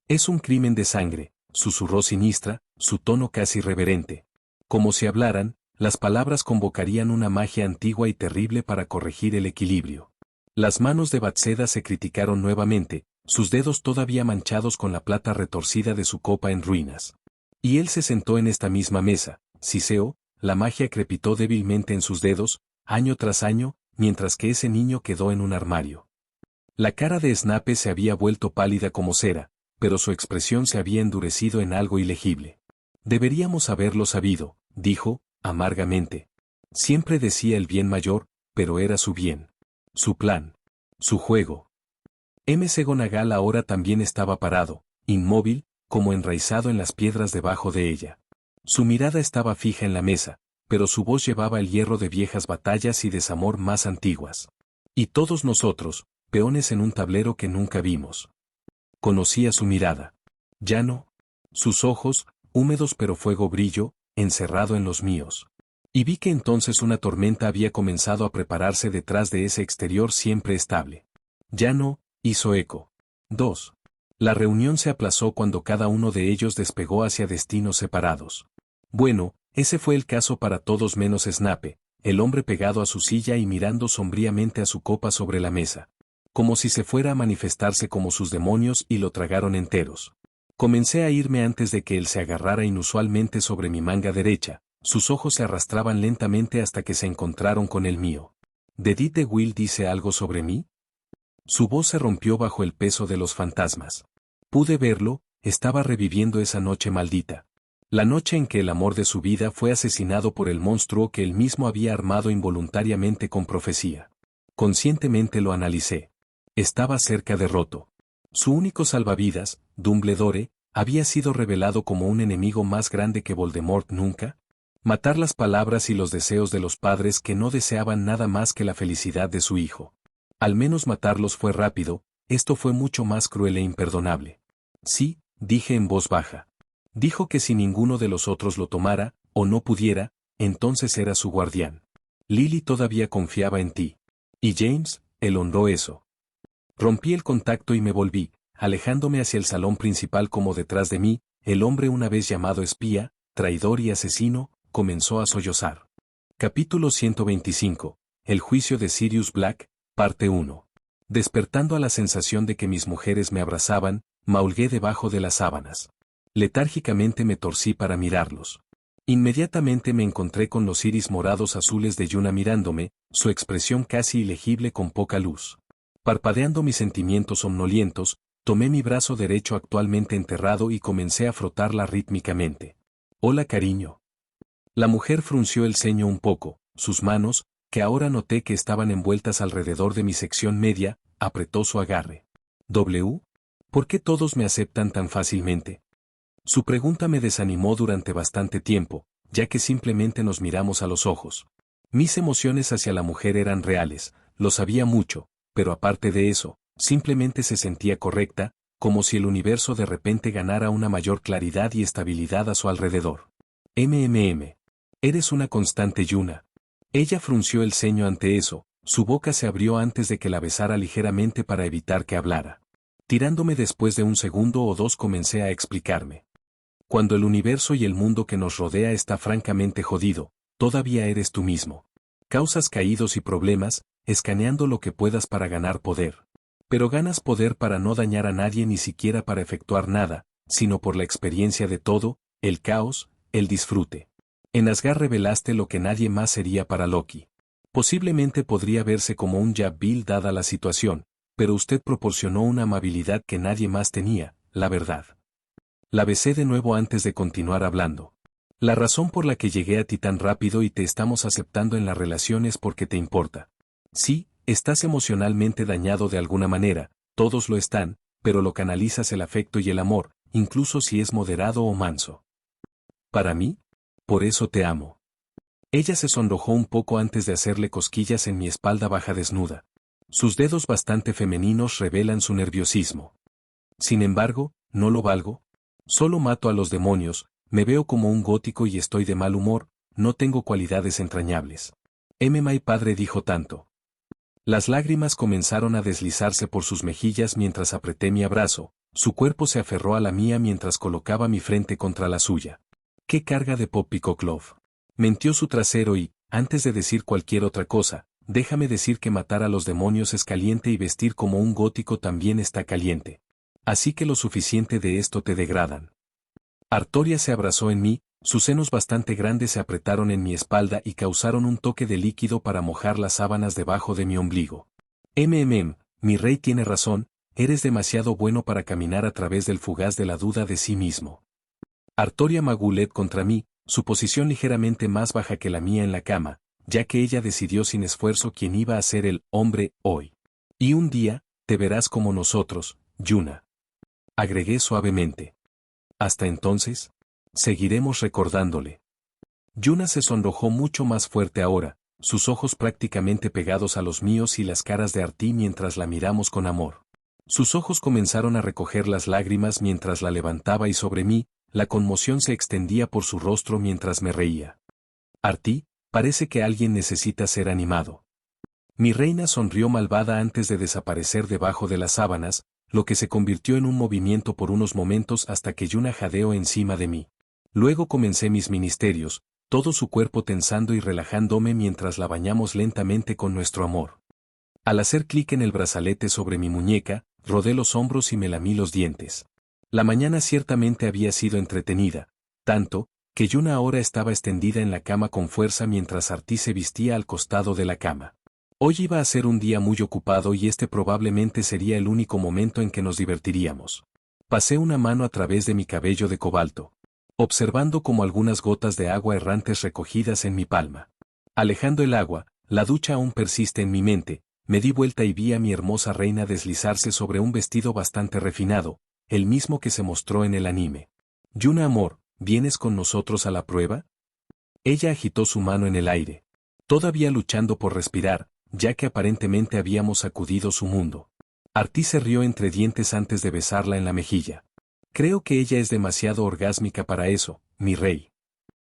Es un crimen de sangre, susurró Sinistra, su tono casi reverente. Como si hablaran, las palabras convocarían una magia antigua y terrible para corregir el equilibrio. Las manos de Batseda se criticaron nuevamente, sus dedos todavía manchados con la plata retorcida de su copa en ruinas. Y él se sentó en esta misma mesa, Siseo, la magia crepitó débilmente en sus dedos, año tras año, mientras que ese niño quedó en un armario. La cara de Snape se había vuelto pálida como cera, pero su expresión se había endurecido en algo ilegible. Deberíamos haberlo sabido, dijo, amargamente. Siempre decía el bien mayor, pero era su bien. Su plan. Su juego. McGonagall ahora también estaba parado, inmóvil, como enraizado en las piedras debajo de ella. Su mirada estaba fija en la mesa, pero su voz llevaba el hierro de viejas batallas y desamor más antiguas. Y todos nosotros, peones en un tablero que nunca vimos. Conocía su mirada. Ya no. Sus ojos, húmedos pero fuego brillo, encerrado en los míos. Y vi que entonces una tormenta había comenzado a prepararse detrás de ese exterior siempre estable. Ya no, hizo eco. 2. La reunión se aplazó cuando cada uno de ellos despegó hacia destinos separados. Bueno, ese fue el caso para todos menos Snape, el hombre pegado a su silla y mirando sombríamente a su copa sobre la mesa. Como si se fuera a manifestarse como sus demonios y lo tragaron enteros. Comencé a irme antes de que él se agarrara inusualmente sobre mi manga derecha, sus ojos se arrastraban lentamente hasta que se encontraron con el mío. ¿Dedite Will dice algo sobre mí? Su voz se rompió bajo el peso de los fantasmas. Pude verlo, estaba reviviendo esa noche maldita. La noche en que el amor de su vida fue asesinado por el monstruo que él mismo había armado involuntariamente con profecía. Conscientemente lo analicé. Estaba cerca de roto. Su único salvavidas, Dumbledore, había sido revelado como un enemigo más grande que Voldemort nunca. Matar las palabras y los deseos de los padres que no deseaban nada más que la felicidad de su hijo. Al menos matarlos fue rápido, esto fue mucho más cruel e imperdonable. Sí, dije en voz baja. Dijo que si ninguno de los otros lo tomara, o no pudiera, entonces era su guardián. Lily todavía confiaba en ti. Y James, él honró eso. Rompí el contacto y me volví, alejándome hacia el salón principal como detrás de mí, el hombre una vez llamado espía, traidor y asesino, comenzó a sollozar. Capítulo 125. El juicio de Sirius Black, parte 1. Despertando a la sensación de que mis mujeres me abrazaban, maulgué debajo de las sábanas. Letárgicamente me torcí para mirarlos. Inmediatamente me encontré con los iris morados azules de Yuna mirándome, su expresión casi ilegible con poca luz. Parpadeando mis sentimientos somnolientos, tomé mi brazo derecho actualmente enterrado y comencé a frotarla rítmicamente. Hola cariño. La mujer frunció el ceño un poco, sus manos, que ahora noté que estaban envueltas alrededor de mi sección media, apretó su agarre. ¿W? ¿Por qué todos me aceptan tan fácilmente? Su pregunta me desanimó durante bastante tiempo, ya que simplemente nos miramos a los ojos. Mis emociones hacia la mujer eran reales, lo sabía mucho, pero aparte de eso, simplemente se sentía correcta, como si el universo de repente ganara una mayor claridad y estabilidad a su alrededor. Eres una constante, Yuna. Ella frunció el ceño ante eso, su boca se abrió antes de que la besara ligeramente para evitar que hablara. Tirándome después de un segundo o dos comencé a explicarme. Cuando el universo y el mundo que nos rodea está francamente jodido, todavía eres tú mismo. Causas caídos y problemas, escaneando lo que puedas para ganar poder. Pero ganas poder para no dañar a nadie ni siquiera para efectuar nada, sino por la experiencia de todo, el caos, el disfrute. En Asgard revelaste lo que nadie más sería para Loki. Posiblemente podría verse como un jab vil dada la situación, pero usted proporcionó una amabilidad que nadie más tenía, la verdad. La besé de nuevo antes de continuar hablando. La razón por la que llegué a ti tan rápido y te estamos aceptando en la relación es porque te importa. Sí, estás emocionalmente dañado de alguna manera, todos lo están, pero lo canalizas el afecto y el amor, incluso si es moderado o manso. ¿Para mí? Por eso te amo. Ella se sonrojó un poco antes de hacerle cosquillas en mi espalda baja desnuda. Sus dedos bastante femeninos revelan su nerviosismo. Sin embargo, no lo valgo. Solo mato a los demonios, me veo como un gótico y estoy de mal humor, no tengo cualidades entrañables. Mi padre dijo tanto. Las lágrimas comenzaron a deslizarse por sus mejillas mientras apreté mi abrazo, su cuerpo se aferró a la mía mientras colocaba mi frente contra la suya. ¡Qué carga de Poppycock! Mentió su trasero y, antes de decir cualquier otra cosa, déjame decir que matar a los demonios es caliente y vestir como un gótico también está caliente. Así que lo suficiente de esto te degradan. Artoria se abrazó en mí, sus senos bastante grandes se apretaron en mi espalda y causaron un toque de líquido para mojar las sábanas debajo de mi ombligo. Mi rey tiene razón, eres demasiado bueno para caminar a través del fugaz de la duda de sí mismo. Artoria Magulet contra mí, su posición ligeramente más baja que la mía en la cama, ya que ella decidió sin esfuerzo quién iba a ser el hombre hoy. Y un día, te verás como nosotros, Yuna. Agregué suavemente. Hasta entonces, seguiremos recordándole. Yuna se sonrojó mucho más fuerte ahora, sus ojos prácticamente pegados a los míos y las caras de Artí mientras la miramos con amor. Sus ojos comenzaron a recoger las lágrimas mientras la levantaba y sobre mí, la conmoción se extendía por su rostro mientras me reía. Artí, parece que alguien necesita ser animado. Mi reina sonrió malvada antes de desaparecer debajo de las sábanas, lo que se convirtió en un movimiento por unos momentos hasta que Yuna jadeó encima de mí. Luego comencé mis ministerios, todo su cuerpo tensando y relajándome mientras la bañamos lentamente con nuestro amor. Al hacer clic en el brazalete sobre mi muñeca, rodé los hombros y me lamí los dientes. La mañana ciertamente había sido entretenida, tanto, que Yuna ahora estaba extendida en la cama con fuerza mientras Artí se vistía al costado de la cama. Hoy iba a ser un día muy ocupado y este probablemente sería el único momento en que nos divertiríamos. Pasé una mano a través de mi cabello de cobalto, observando como algunas gotas de agua errantes recogidas en mi palma. Alejando el agua, la ducha aún persiste en mi mente, me di vuelta y vi a mi hermosa reina deslizarse sobre un vestido bastante refinado, el mismo que se mostró en el anime. Yuna amor, ¿vienes con nosotros a la prueba? Ella agitó su mano en el aire, todavía luchando por respirar, ya que aparentemente habíamos sacudido su mundo. Artí se rió entre dientes antes de besarla en la mejilla. Creo que ella es demasiado orgásmica para eso, mi rey.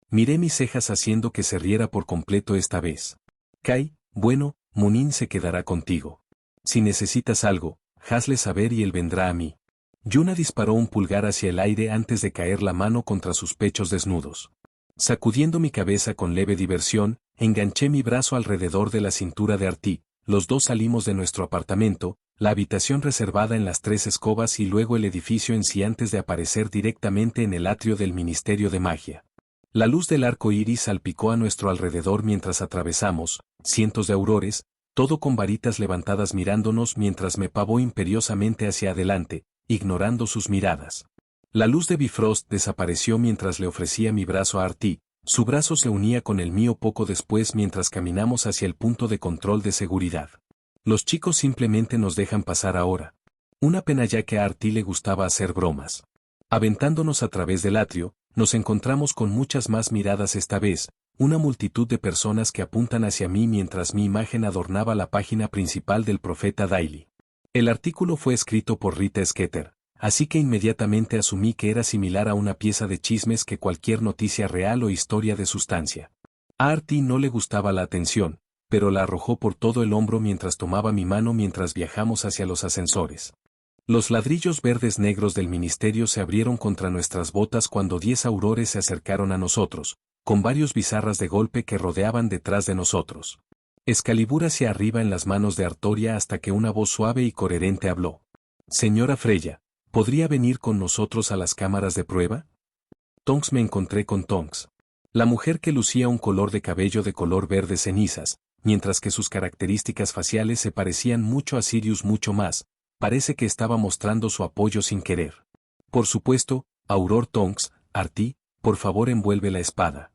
Miré mis cejas haciendo que se riera por completo esta vez. Kai, bueno, Munin se quedará contigo. Si necesitas algo, hazle saber y él vendrá a mí. Yuna disparó un pulgar hacia el aire antes de caer la mano contra sus pechos desnudos. Sacudiendo mi cabeza con leve diversión, enganché mi brazo alrededor de la cintura de Artí, los dos salimos de nuestro apartamento, la habitación reservada en las 3 escobas y luego el edificio en sí antes de aparecer directamente en el atrio del Ministerio de Magia. La luz del arco iris salpicó a nuestro alrededor mientras atravesamos, cientos de aurores, todo con varitas levantadas mirándonos mientras me pavó imperiosamente hacia adelante, ignorando sus miradas. La luz de Bifrost desapareció mientras le ofrecía mi brazo a Artí, su brazo se unía con el mío poco después mientras caminamos hacia el punto de control de seguridad. Los chicos simplemente nos dejan pasar ahora. Una pena ya que a Artí le gustaba hacer bromas. Aventándonos a través del atrio, nos encontramos con muchas más miradas esta vez, una multitud de personas que apuntan hacia mí mientras mi imagen adornaba la página principal del Profeta Daily. El artículo fue escrito por Rita Skeeter, así que inmediatamente asumí que era similar a una pieza de chismes que cualquier noticia real o historia de sustancia. A Artie no le gustaba la atención, pero la arrojó por todo el hombro mientras tomaba mi mano mientras viajamos hacia los ascensores. Los ladrillos verdes negros del ministerio se abrieron contra nuestras botas cuando 10 aurores se acercaron a nosotros, con varios bizarras de golpe que rodeaban detrás de nosotros. Excalibur hacia arriba en las manos de Artoria hasta que una voz suave y coherente habló. «Señora Freya, ¿podría venir con nosotros a las cámaras de prueba?» Tonks. Me encontré con Tonks. La mujer que lucía un color de cabello de color verde cenizas, mientras que sus características faciales se parecían mucho a Sirius mucho más, parece que estaba mostrando su apoyo sin querer. Por supuesto, Auror Tonks, Artie, por favor envuelve la espada.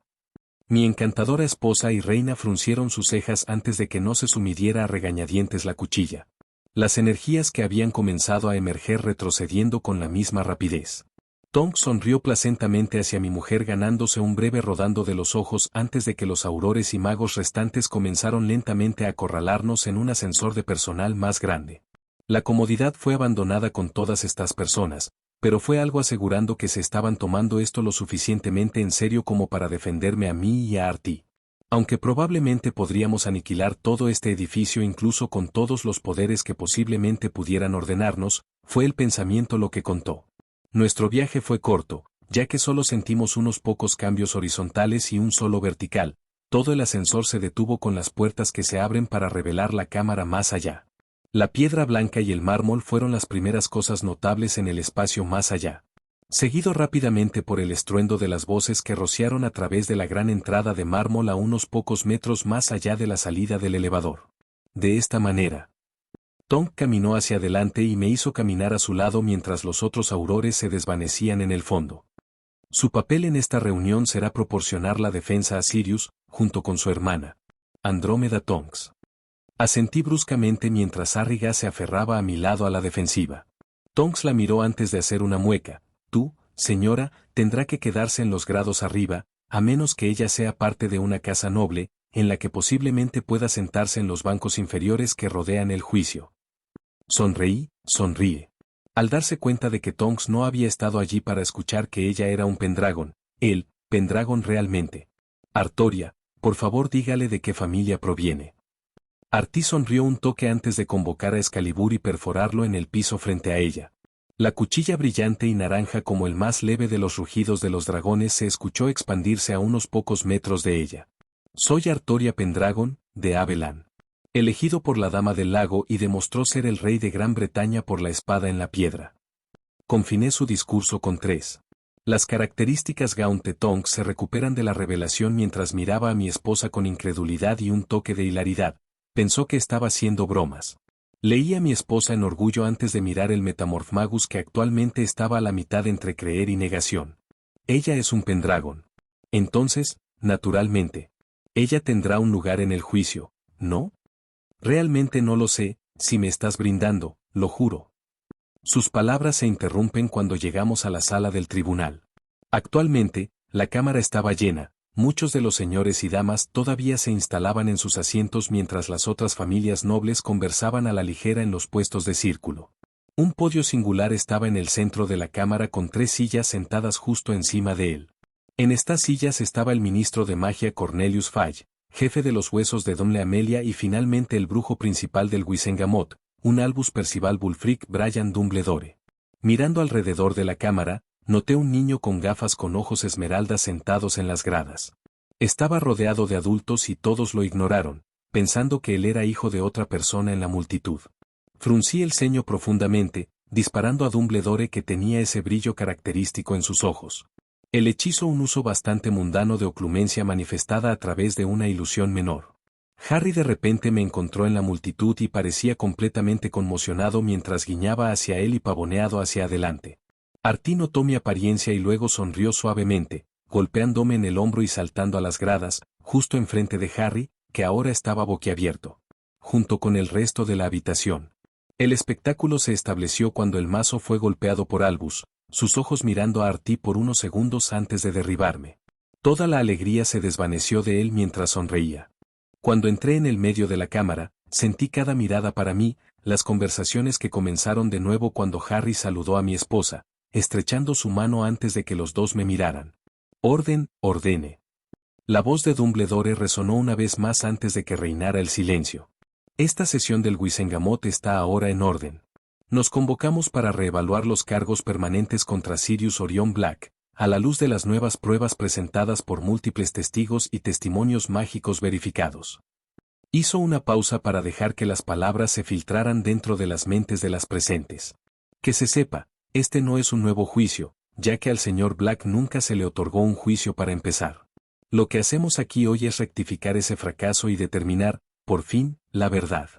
Mi encantadora esposa y reina fruncieron sus cejas antes de que no se sumidiera a regañadientes la cuchilla. Las energías que habían comenzado a emerger retrocediendo con la misma rapidez. Tonks sonrió placentemente hacia mi mujer ganándose un breve rodando de los ojos antes de que los aurores y magos restantes comenzaron lentamente a acorralarnos en un ascensor de personal más grande. La comodidad fue abandonada con todas estas personas, pero fue algo asegurando que se estaban tomando esto lo suficientemente en serio como para defenderme a mí y a Artie. Aunque probablemente podríamos aniquilar todo este edificio incluso con todos los poderes que posiblemente pudieran ordenarnos, fue el pensamiento lo que contó. Nuestro viaje fue corto, ya que solo sentimos unos pocos cambios horizontales y un solo vertical. Todo el ascensor se detuvo con las puertas que se abren para revelar la cámara más allá. La piedra blanca y el mármol fueron las primeras cosas notables en el espacio más allá. Seguido rápidamente por el estruendo de las voces que rociaron a través de la gran entrada de mármol a unos pocos metros más allá de la salida del elevador. De esta manera, Tonk caminó hacia adelante y me hizo caminar a su lado mientras los otros aurores se desvanecían en el fondo. Su papel en esta reunión será proporcionar la defensa a Sirius, junto con su hermana, Andrómeda Tonks. Asentí bruscamente mientras Arriga se aferraba a mi lado a la defensiva. Tonks la miró antes de hacer una mueca. Tú, señora, tendrá que quedarse en los grados arriba, a menos que ella sea parte de una casa noble, en la que posiblemente pueda sentarse en los bancos inferiores que rodean el juicio. Sonríe. Al darse cuenta de que Tonks no había estado allí para escuchar que ella era un Pendragon, el Pendragon realmente. Artoria, por favor dígale de qué familia proviene. Artie sonrió un toque antes de convocar a Excalibur y perforarlo en el piso frente a ella. La cuchilla brillante y naranja como el más leve de los rugidos de los dragones se escuchó expandirse a unos pocos metros de ella. Soy Artoria Pendragon, de Abelan. Elegido por la Dama del Lago y demostró ser el rey de Gran Bretaña por la espada en la piedra. Confiné su discurso con 3. Las características Gaunt de Tonks se recuperan de la revelación mientras miraba a mi esposa con incredulidad y un toque de hilaridad. Pensó que estaba haciendo bromas. Leí a mi esposa en orgullo antes de mirar el Metamorph Magus que actualmente estaba a la mitad entre creer y negación. Ella es un Pendragon. Entonces, naturalmente, ella tendrá un lugar en el juicio, ¿no? Realmente no lo sé, si me estás brindando, lo juro. Sus palabras se interrumpen cuando llegamos a la sala del tribunal. Actualmente, la cámara estaba llena. Muchos de los señores y damas todavía se instalaban en sus asientos mientras las otras familias nobles conversaban a la ligera en los puestos de círculo. Un podio singular estaba en el centro de la cámara con 3 sillas sentadas justo encima de él. En estas sillas estaba el ministro de magia Cornelius Fudge, jefe de los huesos de Domle Amelia y finalmente el brujo principal del Wisengamot, un Albus Percival Wulfric Brian Dumbledore. Mirando alrededor de la cámara, noté un niño con gafas con ojos esmeraldas sentados en las gradas. Estaba rodeado de adultos y todos lo ignoraron, pensando que él era hijo de otra persona en la multitud. Fruncí el ceño profundamente, disparando a Dumbledore que tenía ese brillo característico en sus ojos. El hechizo un uso bastante mundano de oclumencia manifestada a través de una ilusión menor. Harry de repente me encontró en la multitud y parecía completamente conmocionado mientras guiñaba hacia él y pavoneado hacia adelante. Artie notó mi apariencia y luego sonrió suavemente, golpeándome en el hombro y saltando a las gradas, justo enfrente de Harry, que ahora estaba boquiabierto, junto con el resto de la habitación. El espectáculo se estableció cuando el mazo fue golpeado por Albus, sus ojos mirando a Artie por unos segundos antes de derribarme. Toda la alegría se desvaneció de él mientras sonreía. Cuando entré en el medio de la cámara, sentí cada mirada para mí, las conversaciones que comenzaron de nuevo cuando Harry saludó a mi esposa, estrechando su mano antes de que los dos me miraran. Orden, ordene. La voz de Dumbledore resonó una vez más antes de que reinara el silencio. Esta sesión del Wizengamot está ahora en orden. Nos convocamos para reevaluar los cargos permanentes contra Sirius Orion Black, a la luz de las nuevas pruebas presentadas por múltiples testigos y testimonios mágicos verificados. Hizo una pausa para dejar que las palabras se filtraran dentro de las mentes de las presentes. Que se sepa, este no es un nuevo juicio, ya que al señor Black nunca se le otorgó un juicio para empezar. Lo que hacemos aquí hoy es rectificar ese fracaso y determinar, por fin, la verdad.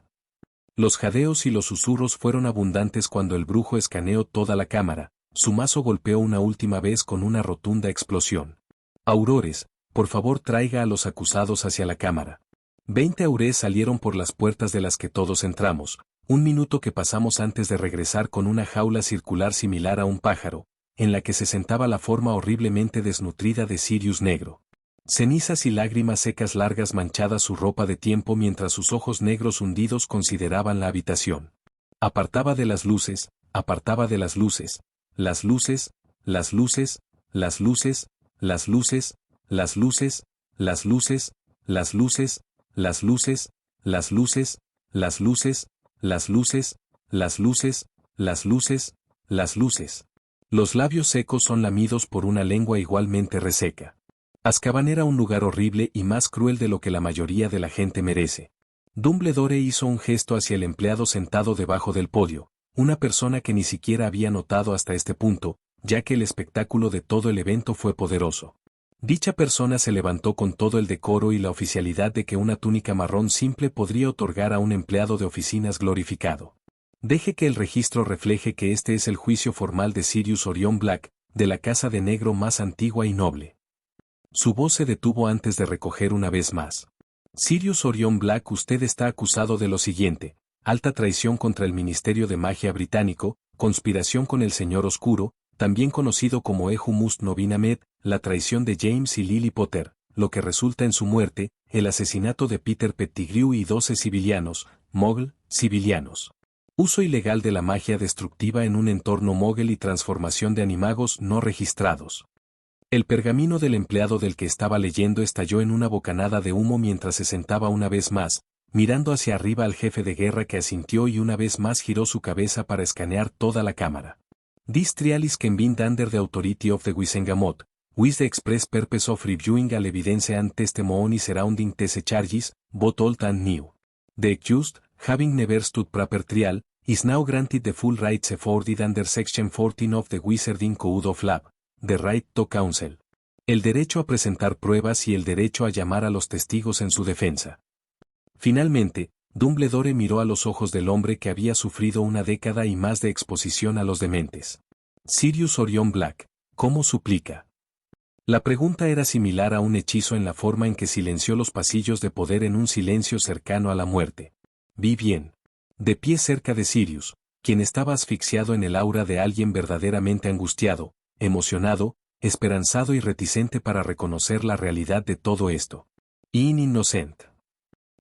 Los jadeos y los susurros fueron abundantes cuando el brujo escaneó toda la cámara, su mazo golpeó una última vez con una rotunda explosión. Aurores, por favor traiga a los acusados hacia la cámara. 20 aurés salieron por las puertas de las que todos entramos, un minuto que pasamos antes de regresar con una jaula circular similar a un pájaro, en la que se sentaba la forma horriblemente desnutrida de Sirius Negro. Cenizas y lágrimas secas largas manchadas su ropa de tiempo mientras sus ojos negros hundidos consideraban la habitación. Apartaba de las luces, apartaba de las luces, las luces, las luces, las luces, las luces, las luces, las luces, las luces, las luces, las luces, las luces, las luces, las luces, las luces, las luces. Los labios secos son lamidos por una lengua igualmente reseca. Azkaban era un lugar horrible y más cruel de lo que la mayoría de la gente merece. Dumbledore hizo un gesto hacia el empleado sentado debajo del podio, una persona que ni siquiera había notado hasta este punto, ya que el espectáculo de todo el evento fue poderoso. Dicha persona se levantó con todo el decoro y la oficialidad de que una túnica marrón simple podría otorgar a un empleado de oficinas glorificado. Deje que el registro refleje que este es el juicio formal de Sirius Orion Black, de la casa de negro más antigua y noble. Su voz se detuvo antes de recoger una vez más. Sirius Orion Black, usted está acusado de lo siguiente: alta traición contra el Ministerio de Magia británico, conspiración con el Señor Oscuro, también conocido como Ehu Must Novinamed, la traición de James y Lily Potter, lo que resulta en su muerte, el asesinato de Peter Pettigrew y 12 civilianos, Mogul, civilianos. Uso ilegal de la magia destructiva en un entorno Mogul y transformación de animagos no registrados. El pergamino del empleado del que estaba leyendo estalló en una bocanada de humo mientras se sentaba una vez más, mirando hacia arriba al jefe de guerra que asintió y una vez más giró su cabeza para escanear toda la cámara. This trial is convened under the authority of the Wizengamot, with the express purpose of reviewing all evidence and testimony surrounding these charges, both old and new. The accused, having never stood proper trial, is now granted the full rights afforded under Section 14 of the Wizarding Code of Law, the right to counsel. El derecho a presentar pruebas y el derecho a llamar a los testigos en su defensa. Finalmente, Dumbledore miró a los ojos del hombre que había sufrido una década y más de exposición a los dementes. Sirius Orion Black, ¿cómo suplica? La pregunta era similar a un hechizo en la forma en que silenció los pasillos de poder en un silencio cercano a la muerte. Vi bien. De pie cerca de Sirius, quien estaba asfixiado en el aura de alguien verdaderamente angustiado, emocionado, esperanzado y reticente para reconocer la realidad de todo esto. Innocent.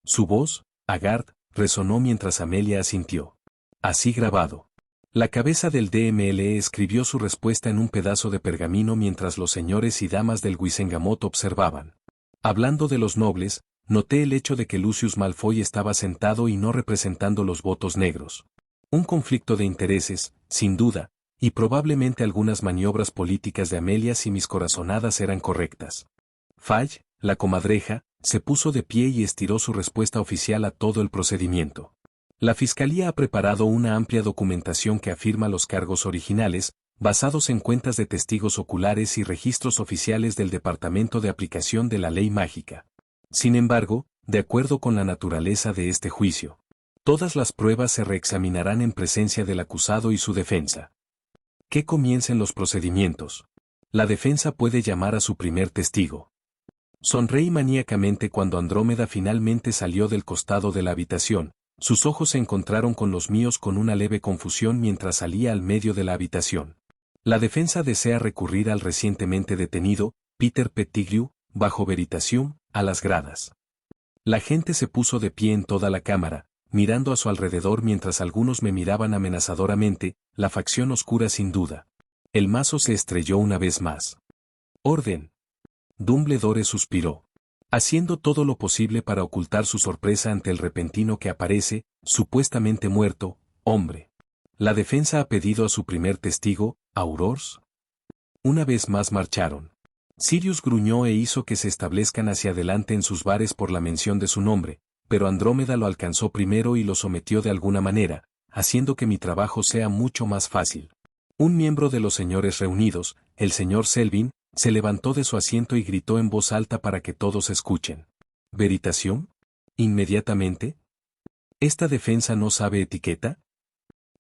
Su voz, Agard, resonó mientras Amelia asintió. Así grabado. La cabeza del DMLE escribió su respuesta en un pedazo de pergamino mientras los señores y damas del Wizengamot observaban. Hablando de los nobles, noté el hecho de que Lucius Malfoy estaba sentado y no representando los votos negros. Un conflicto de intereses, sin duda, y probablemente algunas maniobras políticas de Amelia si mis corazonadas eran correctas. Fudge, la comadreja, se puso de pie y estiró su respuesta oficial a todo el procedimiento. La Fiscalía ha preparado una amplia documentación que afirma los cargos originales, basados en cuentas de testigos oculares y registros oficiales del Departamento de Aplicación de la Ley Mágica. Sin embargo, de acuerdo con la naturaleza de este juicio, todas las pruebas se reexaminarán en presencia del acusado y su defensa. Que comiencen los procedimientos. La defensa puede llamar a su primer testigo. Sonreí maníacamente cuando Andrómeda finalmente salió del costado de la habitación. Sus ojos se encontraron con los míos con una leve confusión mientras salía al medio de la habitación. La defensa desea recurrir al recientemente detenido, Peter Pettigrew, bajo veritación, a las gradas. La gente se puso de pie en toda la cámara, mirando a su alrededor mientras algunos me miraban amenazadoramente, la facción oscura sin duda. El mazo se estrelló una vez más. Orden. Dumbledore suspiró, haciendo todo lo posible para ocultar su sorpresa ante el repentino que aparece, supuestamente muerto, hombre. La defensa ha pedido a su primer testigo, Aurors. Una vez más marcharon. Sirius gruñó e hizo que se establezcan hacia adelante en sus bares por la mención de su nombre, pero Andrómeda lo alcanzó primero y lo sometió de alguna manera, haciendo que mi trabajo sea mucho más fácil. Un miembro de los señores reunidos, el señor Selvin, se levantó de su asiento y gritó en voz alta para que todos escuchen. ¿Veritación? ¿Inmediatamente? ¿Esta defensa no sabe etiqueta?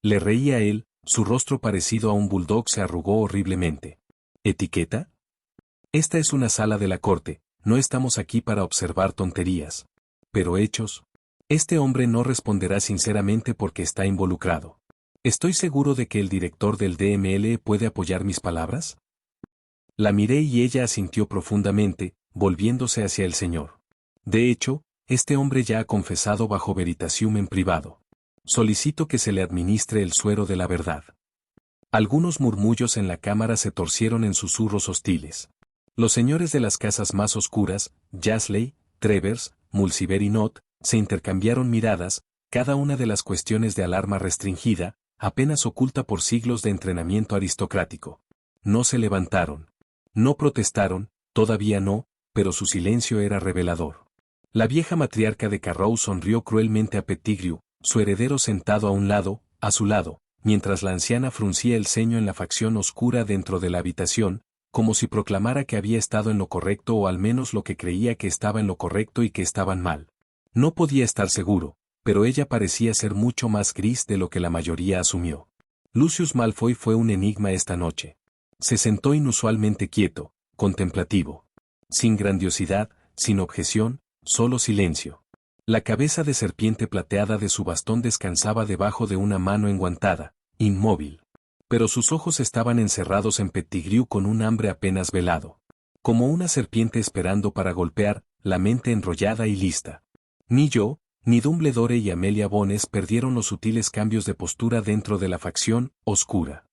Le reía él, su rostro parecido a un bulldog se arrugó horriblemente. ¿Etiqueta? Esta es una sala de la corte, no estamos aquí para observar tonterías. Pero hechos. Este hombre no responderá sinceramente porque está involucrado. ¿Estoy seguro de que el director del DML puede apoyar mis palabras? La miré y ella asintió profundamente, volviéndose hacia el señor. De hecho, este hombre ya ha confesado bajo Veritasium en privado. Solicito que se le administre el suero de la verdad. Algunos murmullos en la cámara se torcieron en susurros hostiles. Los señores de las casas más oscuras, Jasley, Travers, Mulciber y Not, se intercambiaron miradas, cada una de las cuestiones de alarma restringida, apenas oculta por siglos de entrenamiento aristocrático. No se levantaron. No protestaron, todavía no, pero su silencio era revelador. La vieja matriarca de Carrow sonrió cruelmente a Pettigrew, su heredero sentado a un lado, a su lado, mientras la anciana fruncía el ceño en la facción oscura dentro de la habitación, como si proclamara que había estado en lo correcto o al menos lo que creía que estaba en lo correcto y que estaban mal. No podía estar seguro, pero ella parecía ser mucho más gris de lo que la mayoría asumió. Lucius Malfoy fue un enigma esta noche. Se sentó inusualmente quieto, contemplativo. Sin grandiosidad, sin objeción, solo silencio. La cabeza de serpiente plateada de su bastón descansaba debajo de una mano enguantada, inmóvil. Pero sus ojos estaban encerrados en Pettigrew con un hambre apenas velado. Como una serpiente esperando para golpear, la mente enrollada y lista. Ni yo, ni Dumbledore y Amelia Bones perdieron los sutiles cambios de postura dentro de la facción oscura.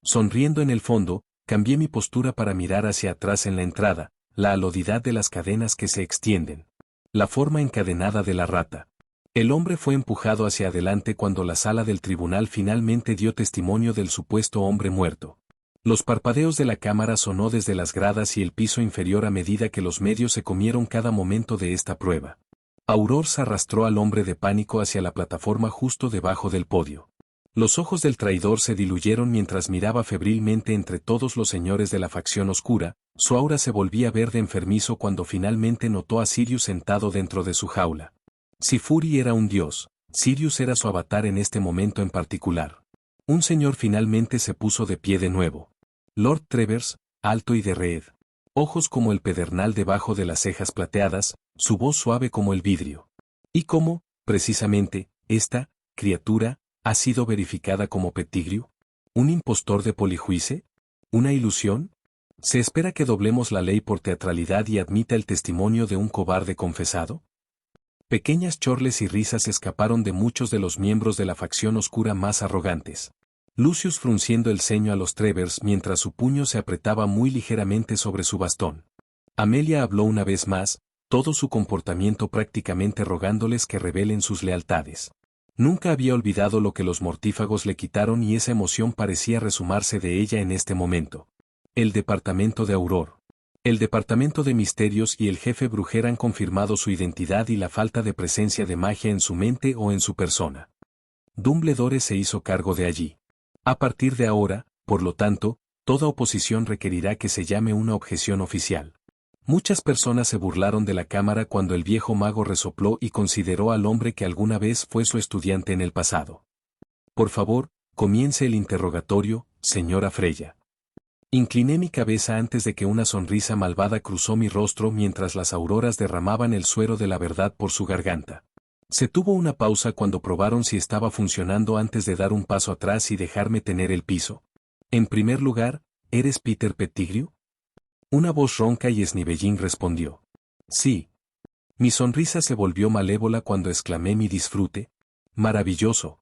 Sonriendo en el fondo, cambié mi postura para mirar hacia atrás en la entrada, la alodidad de las cadenas que se extienden. La forma encadenada de la rata. El hombre fue empujado hacia adelante cuando la sala del tribunal finalmente dio testimonio del supuesto hombre muerto. Los parpadeos de la cámara sonó desde las gradas y el piso inferior a medida que los medios se comieron cada momento de esta prueba. Aurors arrastró al hombre de pánico hacia la plataforma justo debajo del podio. Los ojos del traidor se diluyeron mientras miraba febrilmente entre todos los señores de la facción oscura, su aura se volvía verde enfermizo cuando finalmente notó a Sirius sentado dentro de su jaula. Si Fury era un dios, Sirius era su avatar en este momento en particular. Un señor finalmente se puso de pie de nuevo. Lord Travers, alto y de red. Ojos como el pedernal debajo de las cejas plateadas, su voz suave como el vidrio. Y cómo, precisamente, esta criatura ha sido verificada como Pettigrew. ¿Un impostor de Polijuice? ¿Una ilusión? ¿Se espera que doblemos la ley por teatralidad y admita el testimonio de un cobarde confesado? Pequeñas chorles y risas escaparon de muchos de los miembros de la facción oscura más arrogantes. Lucius frunciendo el ceño a los Travers mientras su puño se apretaba muy ligeramente sobre su bastón. Amelia habló una vez más, todo su comportamiento prácticamente rogándoles que revelen sus lealtades. Nunca había olvidado lo que los mortífagos le quitaron y esa emoción parecía resumarse de ella en este momento. El departamento de Auror. El departamento de misterios y el jefe Brujer han confirmado su identidad y la falta de presencia de magia en su mente o en su persona. Dumbledore se hizo cargo de allí. A partir de ahora, por lo tanto, toda oposición requerirá que se llame una objeción oficial. Muchas personas se burlaron de la cámara cuando el viejo mago resopló y consideró al hombre que alguna vez fue su estudiante en el pasado. Por favor, comience el interrogatorio, señora Freya. Incliné mi cabeza antes de que una sonrisa malvada cruzó mi rostro mientras las auroras derramaban el suero de la verdad por su garganta. Se tuvo una pausa cuando probaron si estaba funcionando antes de dar un paso atrás y dejarme tener el piso. En primer lugar, ¿eres Peter Pettigrew? Una voz ronca y esnibellín respondió. Sí. Mi sonrisa se volvió malévola cuando exclamé mi disfrute. Maravilloso,